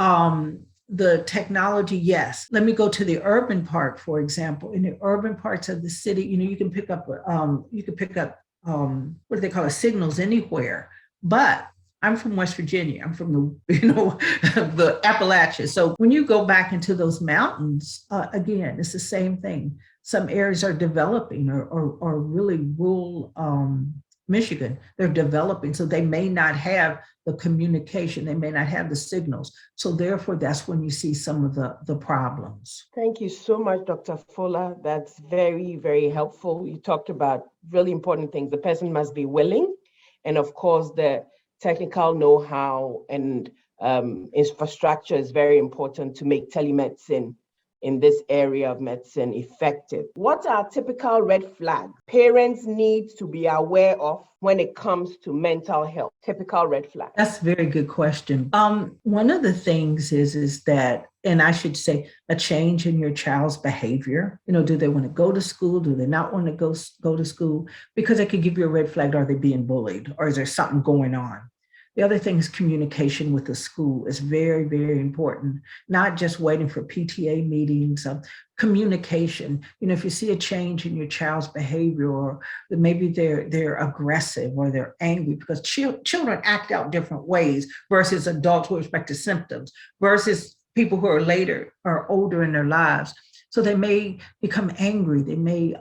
the technology, yes. Let me go to the urban part, for example. In the urban parts of the city, you can pick up what do they call it, signals anywhere. But I'm from West Virginia. I'm from the Appalachians. So when you go back into those mountains, again, it's the same thing. Some areas are developing or really rural Michigan, they're developing. So they may not have the communication. They may not have the signals. So therefore, that's when you see some of the problems. Thank you so much, Dr. Fuller. That's very, very helpful. You talked about really important things. The person must be willing. And of course, the technical know-how and infrastructure is very important to make telemedicine in this area of medicine effective. What are typical red flags parents need to be aware of when it comes to mental health? Typical red flags. That's a very good question. One of the things is that, and I should say, a change in your child's behavior. Do they want to go to school? Do they not want to go to school? Because it could give you a red flag. Are they being bullied, or is there something going on? The other thing is communication with the school is very, very important, not just waiting for PTA meetings. Communication, if you see a change in your child's behavior, or maybe they're aggressive or they're angry, because children act out different ways versus adults with respect to symptoms, versus people who are later or older in their lives. So they may become angry, they may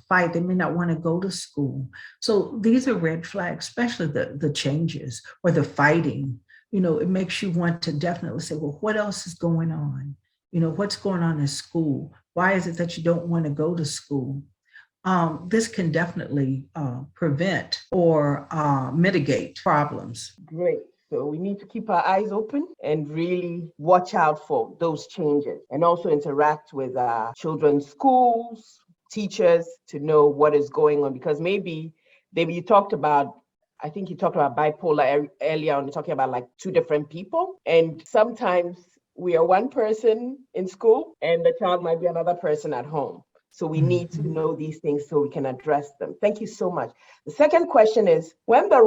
fight, they may not want to go to school. So these are red flags, especially the changes or the fighting. It makes you want to definitely say, well, what else is going on? What's going on in school? Why is it that you don't want to go to school? This can definitely prevent or mitigate problems. Great. So we need to keep our eyes open and really watch out for those changes, and also interact with our children's schools, teachers, to know what is going on. Because maybe, David, you talked about bipolar earlier on, talking about like two different people. And sometimes we are one person in school and the child might be another person at home. So we need to know these things so we can address them. Thank you so much. The second question is, when the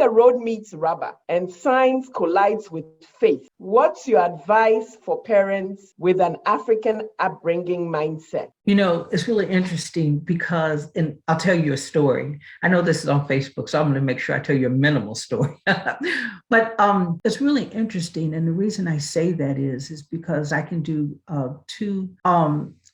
road meets rubber and science collides with faith, what's your advice for parents with an African upbringing mindset? It's really interesting because, and I'll tell you a story. I know this is on Facebook, so I'm going to make sure I tell you a minimal story. But it's really interesting. And the reason I say that is because I can do two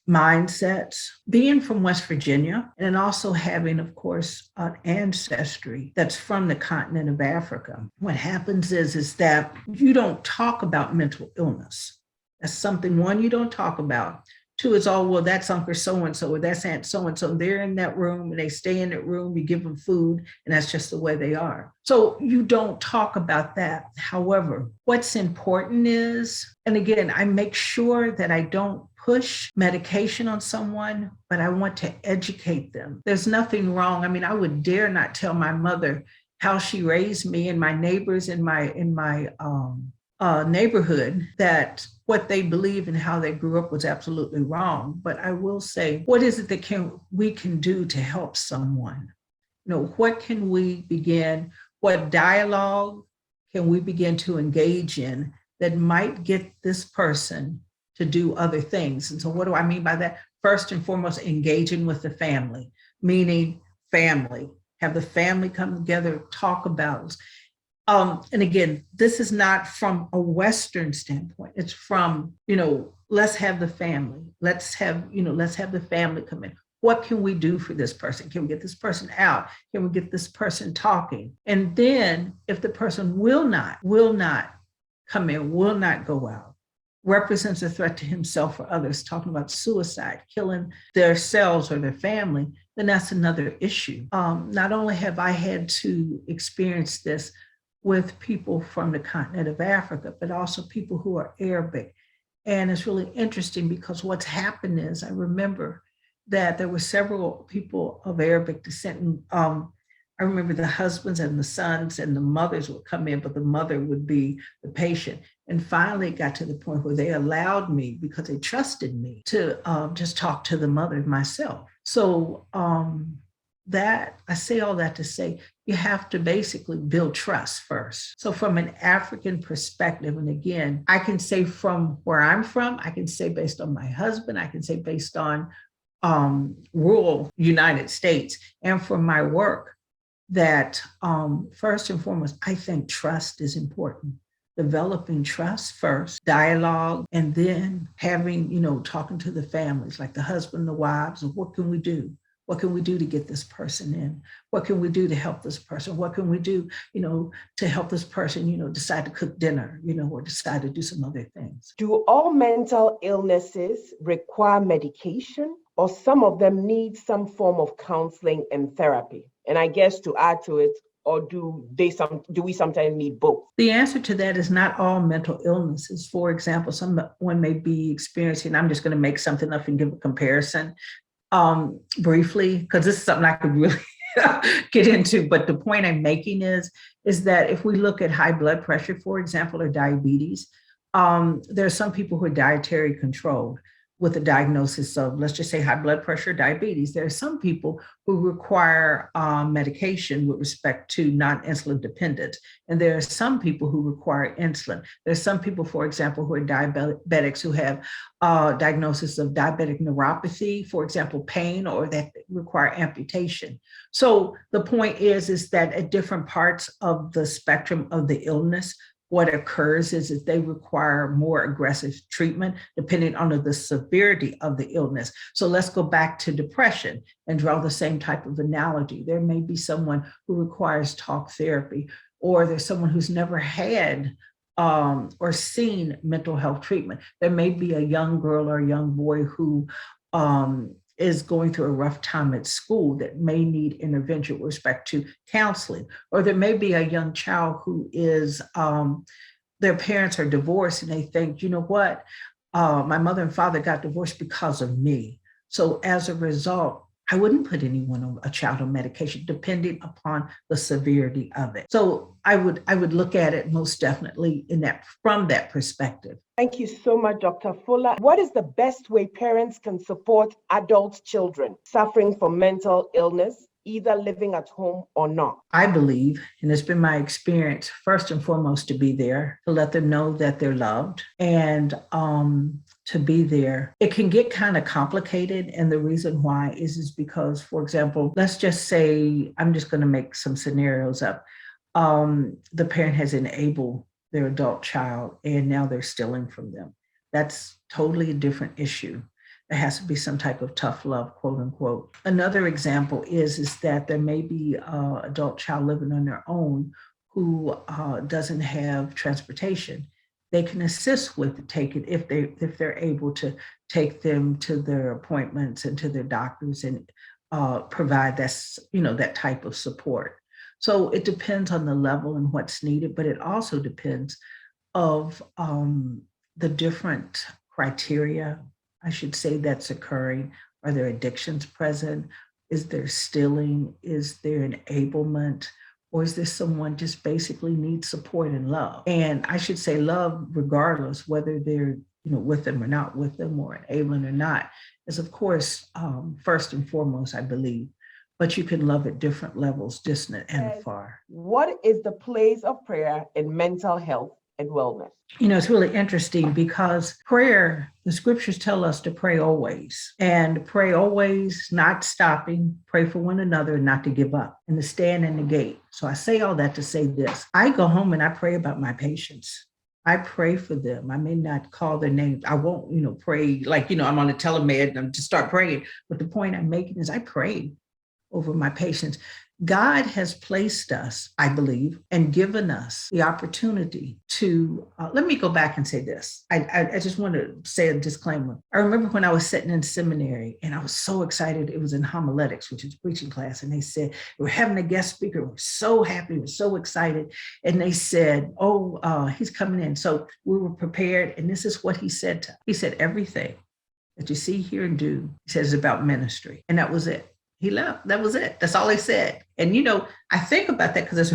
mindsets, being from West Virginia, and also having, of course, an ancestry that's from the continent of Africa. What happens is that you don't talk about mental illness. That's something, one, you don't talk about. Two, it's all, well, that's Uncle so-and-so, or that's Aunt so-and-so. They're in that room and they stay in that room, you give them food, and that's just the way they are. So you don't talk about that. However, what's important is, and again, I make sure that I don't push medication on someone, but I want to educate them. There's nothing wrong. I mean, I would dare not tell my mother how she raised me and my neighbors in my neighborhood that what they believe and how they grew up was absolutely wrong. But I will say, what is it that we can do to help someone? What can we begin? What dialogue can we begin to engage in that might get this person to do other things? And so what do I mean by that? First and foremost, engaging with the family, meaning family. Have the family come together, talk about it. And again, this is not from a Western standpoint. It's from, let's have the family. Let's have the family come in. What can we do for this person? Can we get this person out? Can we get this person talking? And then if the person will not come in, will not go out, represents a threat to himself or others, talking about suicide, killing themselves or their family, then that's another issue. Not only have I had to experience this with people from the continent of Africa, but also people who are Arabic. And it's really interesting because what's happened is, I remember that there were several people of Arabic descent. And, I remember the husbands and the sons and the mothers would come in, but the mother would be the patient. And finally it got to the point where they allowed me, because they trusted me, to just talk to the mother myself. So that, I say all that to say, you have to basically build trust first. So from an African perspective, and again, I can say from where I'm from, I can say based on my husband, I can say based on rural United States, and from my work, that first and foremost, I think trust is important. Developing trust first, dialogue, and then having, talking to the families, like the husband, the wives, of what can we do? What can we do to get this person in? What can we do to help this person? What can we do, to help this person, decide to cook dinner, or decide to do some other things? Do all mental illnesses require medication, or some of them need some form of counseling and therapy? And I guess to add to it, or do we sometimes need both? The answer to that is not all mental illnesses. For example, someone may be experiencing, I'm just going to make something up and give a comparison briefly, because this is something I could really get into. But the point I'm making is that if we look at high blood pressure, for example, or diabetes, there are some people who are dietary controlled with a diagnosis of, let's just say, high blood pressure, diabetes. There are some people who require medication with respect to non-insulin dependent. And there are some people who require insulin. There's some people, for example, who are diabetics who have diagnosis of diabetic neuropathy, for example, pain, or that require amputation. So the point is that at different parts of the spectrum of the illness, what occurs is that they require more aggressive treatment depending on the severity of the illness. So let's go back to depression and draw the same type of analogy. There may be someone who requires talk therapy, or there's someone who's never had or seen mental health treatment. There may be a young girl or a young boy who is going through a rough time at school that may need intervention with respect to counseling. Or there may be a young child who is, their parents are divorced and they think, you know what, my mother and father got divorced because of me. So as a result, I wouldn't put anyone on a child on medication depending upon the severity of it. So I would look at it most definitely from that perspective. Thank you so much, Dr. Fuller. What is the best way parents can support adult children suffering from mental illness, either living at home or not? I believe, and it's been my experience, first and foremost, to be there, to let them know that they're loved, and to be there. It can get kind of complicated, and the reason why is because, for example, let's just say, I'm just going to make some scenarios up. The parent has enabled their adult child, and now they're stealing from them. That's totally a different issue. There has to be some type of tough love, quote unquote. Another example is that there may be an adult child living on their own who doesn't have transportation. They can assist with taking, if they're able to take them to their appointments and to their doctors and provide that type of support. So it depends on the level and what's needed, but it also depends of the different criteria, I should say, that's occurring. Are there addictions present? Is there stealing? Is there enablement? Or is there someone just basically needs support and love? And I should say love regardless, whether they're with them or not with them, or enabling or not, is of course first and foremost, I believe. But you can love at different levels, distant and far. What is the place of prayer in mental health and wellness? It's really interesting because prayer, the scriptures tell us to pray always, and pray always, not stopping, pray for one another, and not to give up, and to stand in the gate. So I say all that to say this. I go home and I pray about my patients. I pray for them. I may not call their names. I won't, pray like, I'm on a telemed and to start praying. But the point I'm making is I pray over my patients. God has placed us, I believe, and given us the opportunity to, let me go back and say this. I just want to say a disclaimer. I remember when I was sitting in seminary and I was so excited. It was in homiletics, which is preaching class. And they said, we're having a guest speaker. We're so happy. We're so excited. And they said, he's coming in. So we were prepared. And this is what he said to us. He said, everything that you see, hear, and do, he says, about ministry. And that was it. He left. That was it. That's all he said. And, I think about that because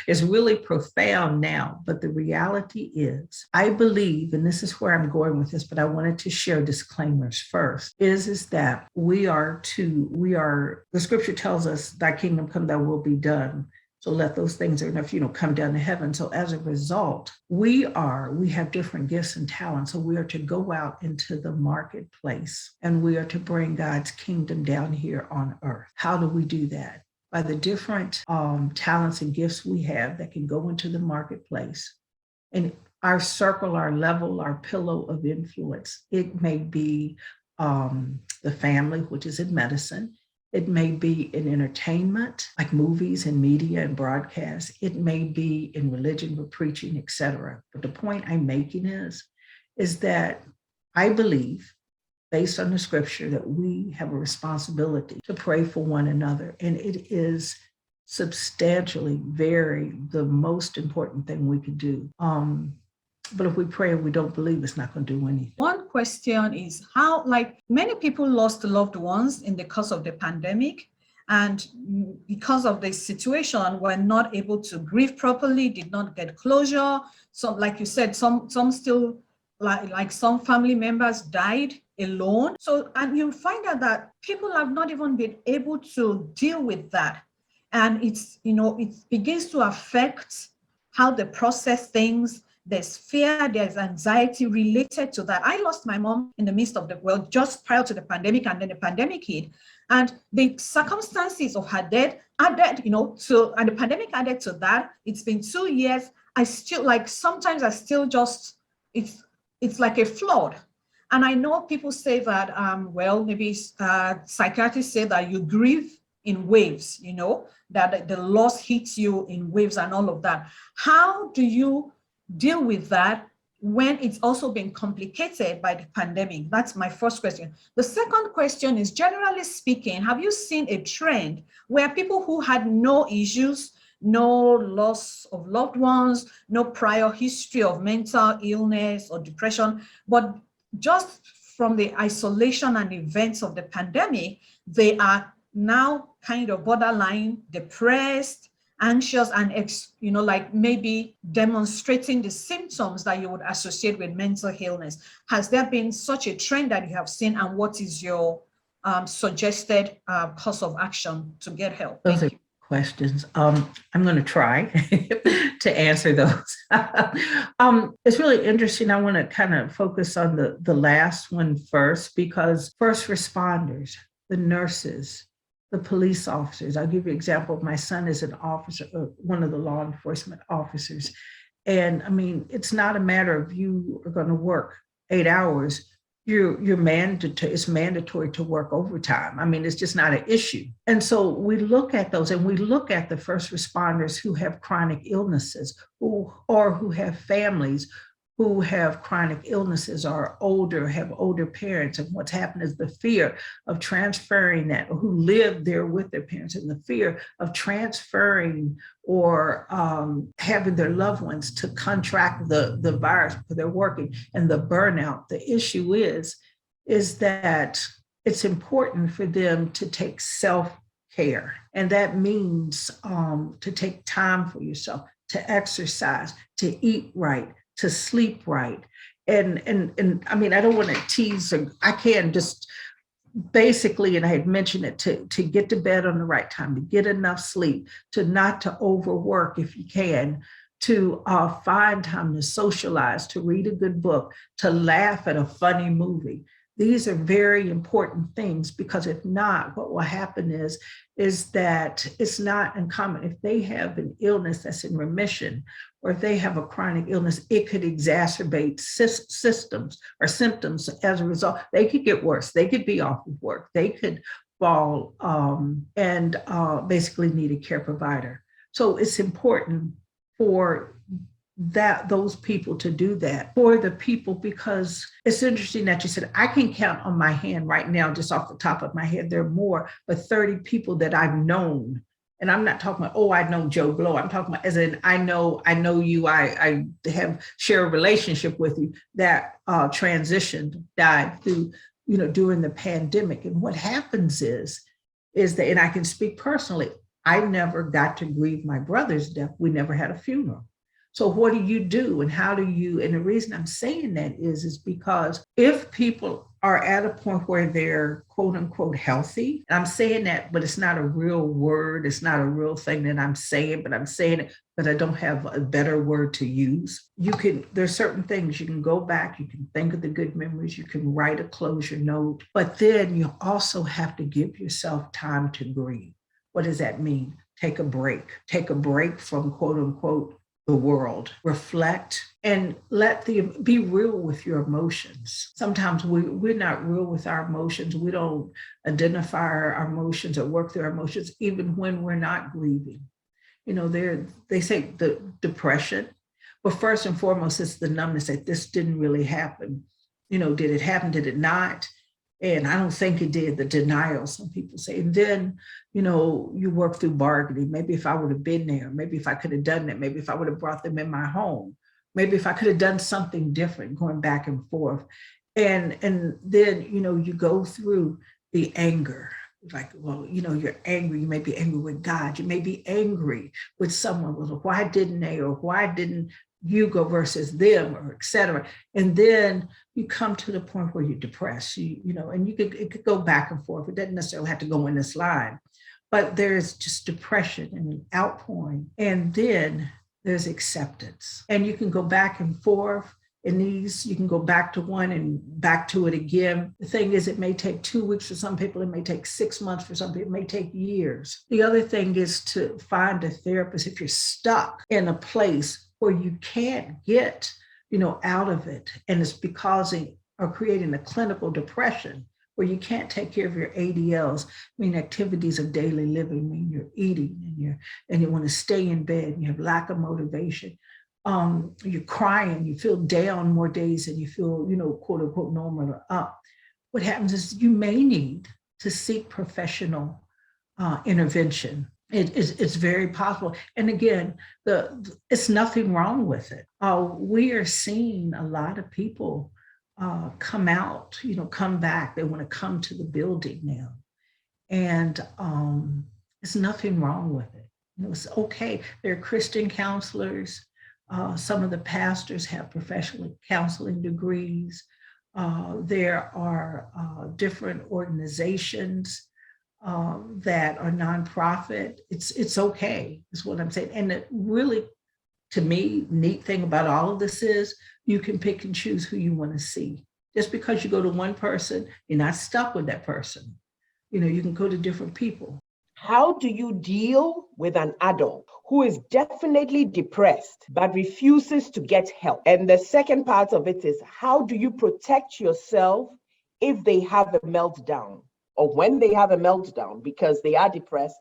it's really profound now. But the reality is, I believe, and this is where I'm going with this, but I wanted to share disclaimers first, is that the scripture tells us, thy kingdom come, thy will be done. So let those things that are enough, come down to heaven. So as a result, we have different gifts and talents. So we are to go out into the marketplace and we are to bring God's kingdom down here on earth. How do we do that? By the different talents and gifts we have that can go into the marketplace. And our circle, our level, our pillow of influence, it may be the family, which is in medicine. It may be in entertainment, like movies and media and broadcast. It may be in religion with preaching, etc. But the point I'm making is that I believe, based on the scripture, that we have a responsibility to pray for one another. And it is substantially vary the most important thing we could do. But if we pray and we don't believe, it's not going to do anything. One question is how, like many people lost loved ones in the course of the pandemic, and because of the situation, were not able to grieve properly, did not get closure. So, like you said, some still, like some family members died alone. So, and you find out that people have not even been able to deal with that. And it's, it begins to affect how they process things. There's fear, there's anxiety related to that. I lost my mom in the midst of just prior to the pandemic, and then the pandemic hit. And the circumstances of her death added, and the pandemic added to that. It's been 2 years. I still, sometimes I still just, it's like a flood. And I know people say that, maybe psychiatrists say that you grieve in waves, that the loss hits you in waves and all of that. How do you deal with that when it's also been complicated by the pandemic? That's my first question. The second question is, generally speaking, have you seen a trend where people who had no issues, no loss of loved ones, no prior history of mental illness or depression, but just from the isolation and events of the pandemic, they are now kind of borderline depressed, anxious, and maybe demonstrating the symptoms that you would associate with mental illness? Has there been such a trend that you have seen, and what is your suggested course of action to get help? Those are questions. I'm going to try to answer those. It's really interesting. I want to kind of focus on the last one first, because first responders, the nurses, the police officers. I'll give you an example. My son is an officer, one of the law enforcement officers. And I mean, it's not a matter of you are going to work 8 hours. It's mandatory to work overtime. I mean, it's just not an issue. And so we look at those, and we look at the first responders who have chronic illnesses, who have families who have chronic illnesses, or have older parents. And what's happened is the fear of transferring that, or who live there with their parents, and the fear of transferring or having their loved ones to contract the virus because they're working, and the burnout. The issue is that it's important for them to take self-care. And that means to take time for yourself, to exercise, to eat right, to sleep right. And I mean, I don't want to tease, or I can just basically, and I had mentioned it, to get to bed on the right time, to get enough sleep, not to overwork if you can, to find time to socialize, to read a good book, to laugh at a funny movie. These are very important things, because if not, what will happen is that it's not uncommon. If they have an illness that's in remission, or if they have a chronic illness, it could exacerbate symptoms as a result. They could get worse. They could be off of work. They could fall and basically need a care provider. So it's important for those people to do that for the people, because it's interesting that you said, I can count on my hand right now, just off the top of my head, there are more, but 30 people that I've known. And I'm not talking about, I know Joe Blow. I'm talking about as in, I know you, I share a relationship with you, that transitioned, died through, during the pandemic. And what happens is that, and I can speak personally, I never got to grieve my brother's death. We never had a funeral. So what do you do, and how do you, and the reason I'm saying that is because if people are at a point where they're quote unquote healthy, and I'm saying that, but it's not a real word, it's not a real thing that I'm saying, but I'm saying it, but I don't have a better word to use. There's certain things you can go back, you can think of the good memories, you can write a closure note, but then you also have to give yourself time to grieve. What does that mean? Take a break from quote unquote the world, reflect, and be real with your emotions. Sometimes we're not real with our emotions. We don't identify our emotions or work through our emotions, even when we're not grieving. They say the depression, but first and foremost, it's the numbness that this didn't really happen. Did it happen? Did it not? And I don't think it did, the denial, some people say. And then, you work through bargaining. Maybe if I would have been there, maybe if I could have done it, maybe if I would have brought them in my home, maybe if I could have done something different, going back and forth. And then, you go through the anger. Like, well, you're angry. You may be angry with God. You may be angry with someone. Well, why didn't they, or why didn't you go versus them, or et cetera. And then you come to the point where you're depressed, and it could go back and forth. It doesn't necessarily have to go in this line, but there's just depression and an outpouring. And then there's acceptance. And you can go back and forth. In these, you can go back to one and back to it again. The thing is, it may take 2 weeks for some people. It may take 6 months for some people. It may take years. The other thing is to find a therapist if you're stuck in a place where you can't get, out of it. And it's causing or creating a clinical depression where you can't take care of your ADLs, activities of daily living, you're eating and you want to stay in bed and you have lack of motivation. You're crying, you feel down more days than you feel, quote unquote, normal or up. What happens is you may need to seek professional intervention. It's very possible. And again, it's nothing wrong with it. We are seeing a lot of people come out, come back. They want to come to the building now. And there's nothing wrong with it. It's okay. There are Christian counselors. Some of the pastors have professional counseling degrees. There are different organizations that are nonprofit. It's okay, is what I'm saying. And it really, to me, neat thing about all of this is you can pick and choose who you want to see. Just because you go to one person, you're not stuck with that person. You can go to different people. How do you deal with an adult who is definitely depressed but refuses to get help? And the second part of it is, how do you protect yourself if they have a meltdown, or when they have a meltdown because they are depressed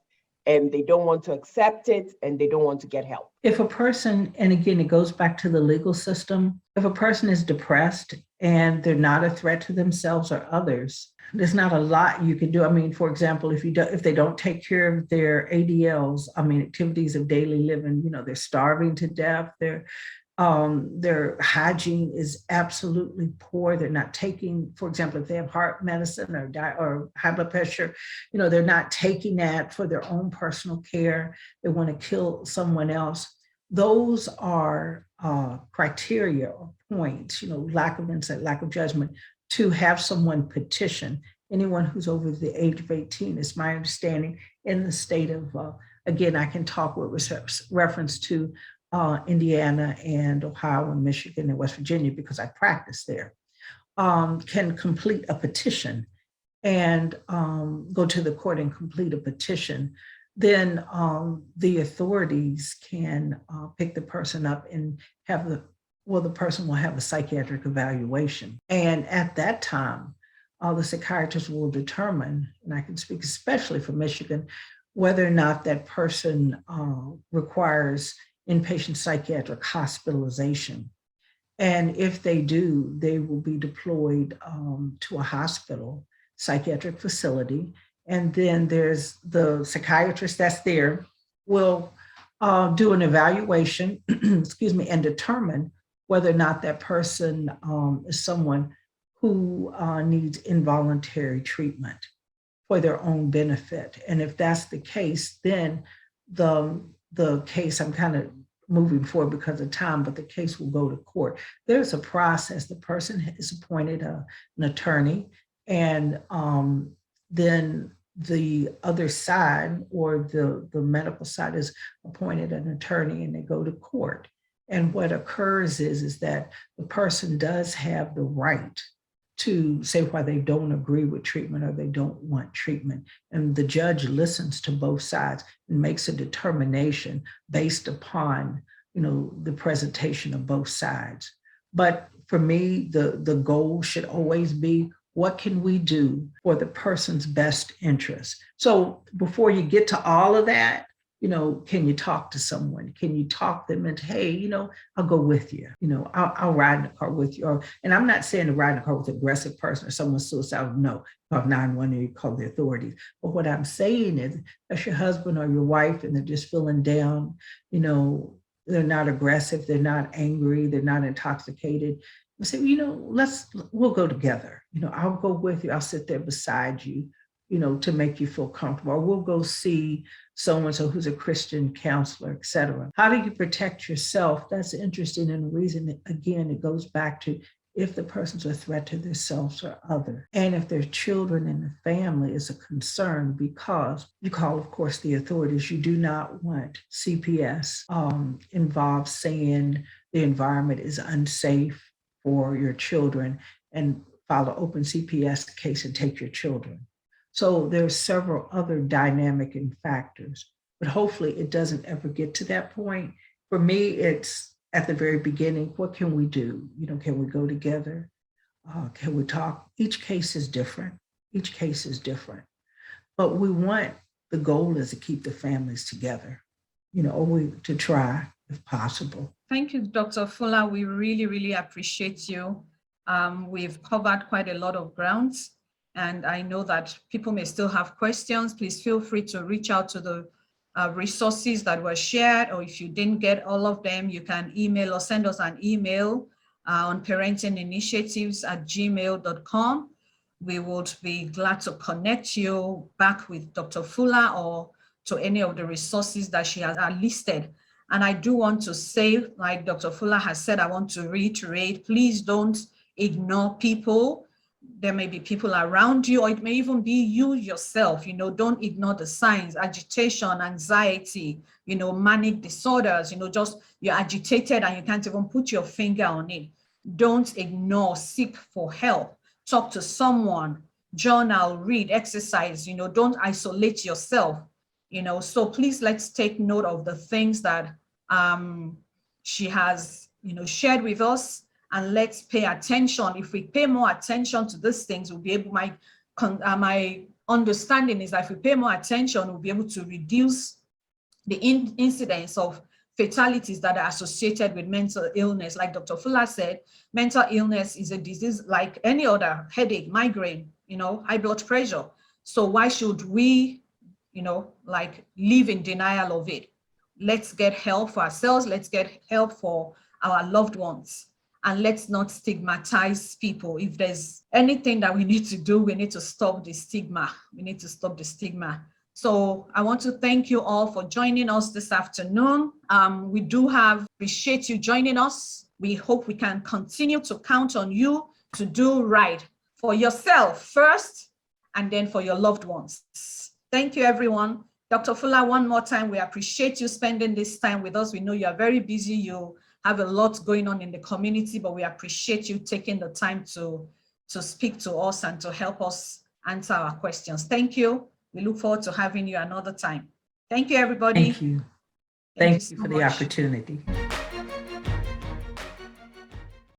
and they don't want to accept it and they don't want to get help? If a person, and again, it goes back to the legal system, if a person is depressed and they're not a threat to themselves or others, there's not a lot you can do. For example, if they don't take care of their ADLs, activities of daily living, they're starving to death, their hygiene is absolutely poor. They're not taking, for example, if they have heart medicine or high blood pressure, they're not taking that for their own personal care. They want to kill someone else. Those are criteria or points, lack of insight, lack of judgment, to have someone petition. Anyone who's over the age of 18, is my understanding, in the state of, again, I can talk with reference to Indiana and Ohio and Michigan and West Virginia because I practice there, can complete a petition and go to the court and complete a petition. Then the authorities can pick the person up and have the person will have a psychiatric evaluation. And at that time, the psychiatrist will determine, and I can speak especially for Michigan, whether or not that person requires inpatient psychiatric hospitalization. And if they do, they will be deployed to a hospital, psychiatric facility. And then there's the psychiatrist that's there will do an evaluation, and determine whether or not that person is someone who needs involuntary treatment for their own benefit. And if that's the case, then the case, I'm kind of moving forward because of time, but the case will go to court. There's a process. The person is appointed an attorney, and then the other side, or the medical side, is appointed an attorney, and they go to court. And what occurs is that the person does have the right to say why they don't agree with treatment or they don't want treatment. And the judge listens to both sides and makes a determination based upon, the presentation of both sides. But for me, the goal should always be, what can we do for the person's best interest? So before you get to all of that, can you talk to someone? Can you talk them into, hey, I'll go with you. I'll ride in the car with you. And I'm not saying to ride in the car with an aggressive person or someone's suicidal. No, call 911, you call the authorities. But what I'm saying is, that's your husband or your wife and they're just feeling down, they're not aggressive, they're not angry, they're not intoxicated. I say, we'll go together. I'll go with you. I'll sit there beside you, to make you feel comfortable. Or we'll go see so-and-so who's a Christian counselor, et cetera. How do you protect yourself? That's interesting. And the reason, again, it goes back to if the person's a threat to themselves or other, and if their children and the family is a concern, because you call, of course, the authorities. You do not want CPS involved saying the environment is unsafe for your children and file an open CPS case and take your children. So there's several other dynamic and factors, but hopefully it doesn't ever get to that point. For me, it's at the very beginning, what can we do? Can we go together? Can we talk? Each case is different. Each case is different. But the goal is to keep the families together, or to try if possible. Thank you, Dr. Fuller. We really, really appreciate you. We've covered quite a lot of grounds. And I know that people may still have questions. Please feel free to reach out to the resources that were shared, or if you didn't get all of them, you can email or send us an email on parentinginitiatives@gmail.com. We would be glad to connect you back with Dr. Fuller or to any of the resources that she has listed. And I do want to say, like Dr. Fuller has said, I want to reiterate, please don't ignore people. There may be people around you, or it may even be you yourself. Don't ignore the signs: agitation, anxiety, manic disorders, just you're agitated and you can't even put your finger on it. Don't ignore, seek for help, talk to someone, journal, read, exercise, don't isolate yourself, So please, let's take note of the things that she has, shared with us. And let's pay attention. If we pay more attention to these things, we'll be able, my understanding is that if we pay more attention, we'll be able to reduce the incidence of fatalities that are associated with mental illness. Like Dr. Fuller said, mental illness is a disease like any other: headache, migraine, high blood pressure. So why should we, live in denial of it? Let's get help for ourselves. Let's get help for our loved ones. And let's not stigmatize people. If there's anything that we need to do, we need to stop the stigma. We need to stop the stigma. So I want to thank you all for joining us this afternoon. We do appreciate you joining us. We hope we can continue to count on you to do right for yourself first, and then for your loved ones. Thank you, everyone. Dr. Fuller, one more time, we appreciate you spending this time with us. We know you are very busy. You have a lot going on in the community, but we appreciate you taking the time to speak to us and to help us answer our questions. Thank you. We look forward to having you another time. Thank you, everybody. Thank you. Thank you for the opportunity.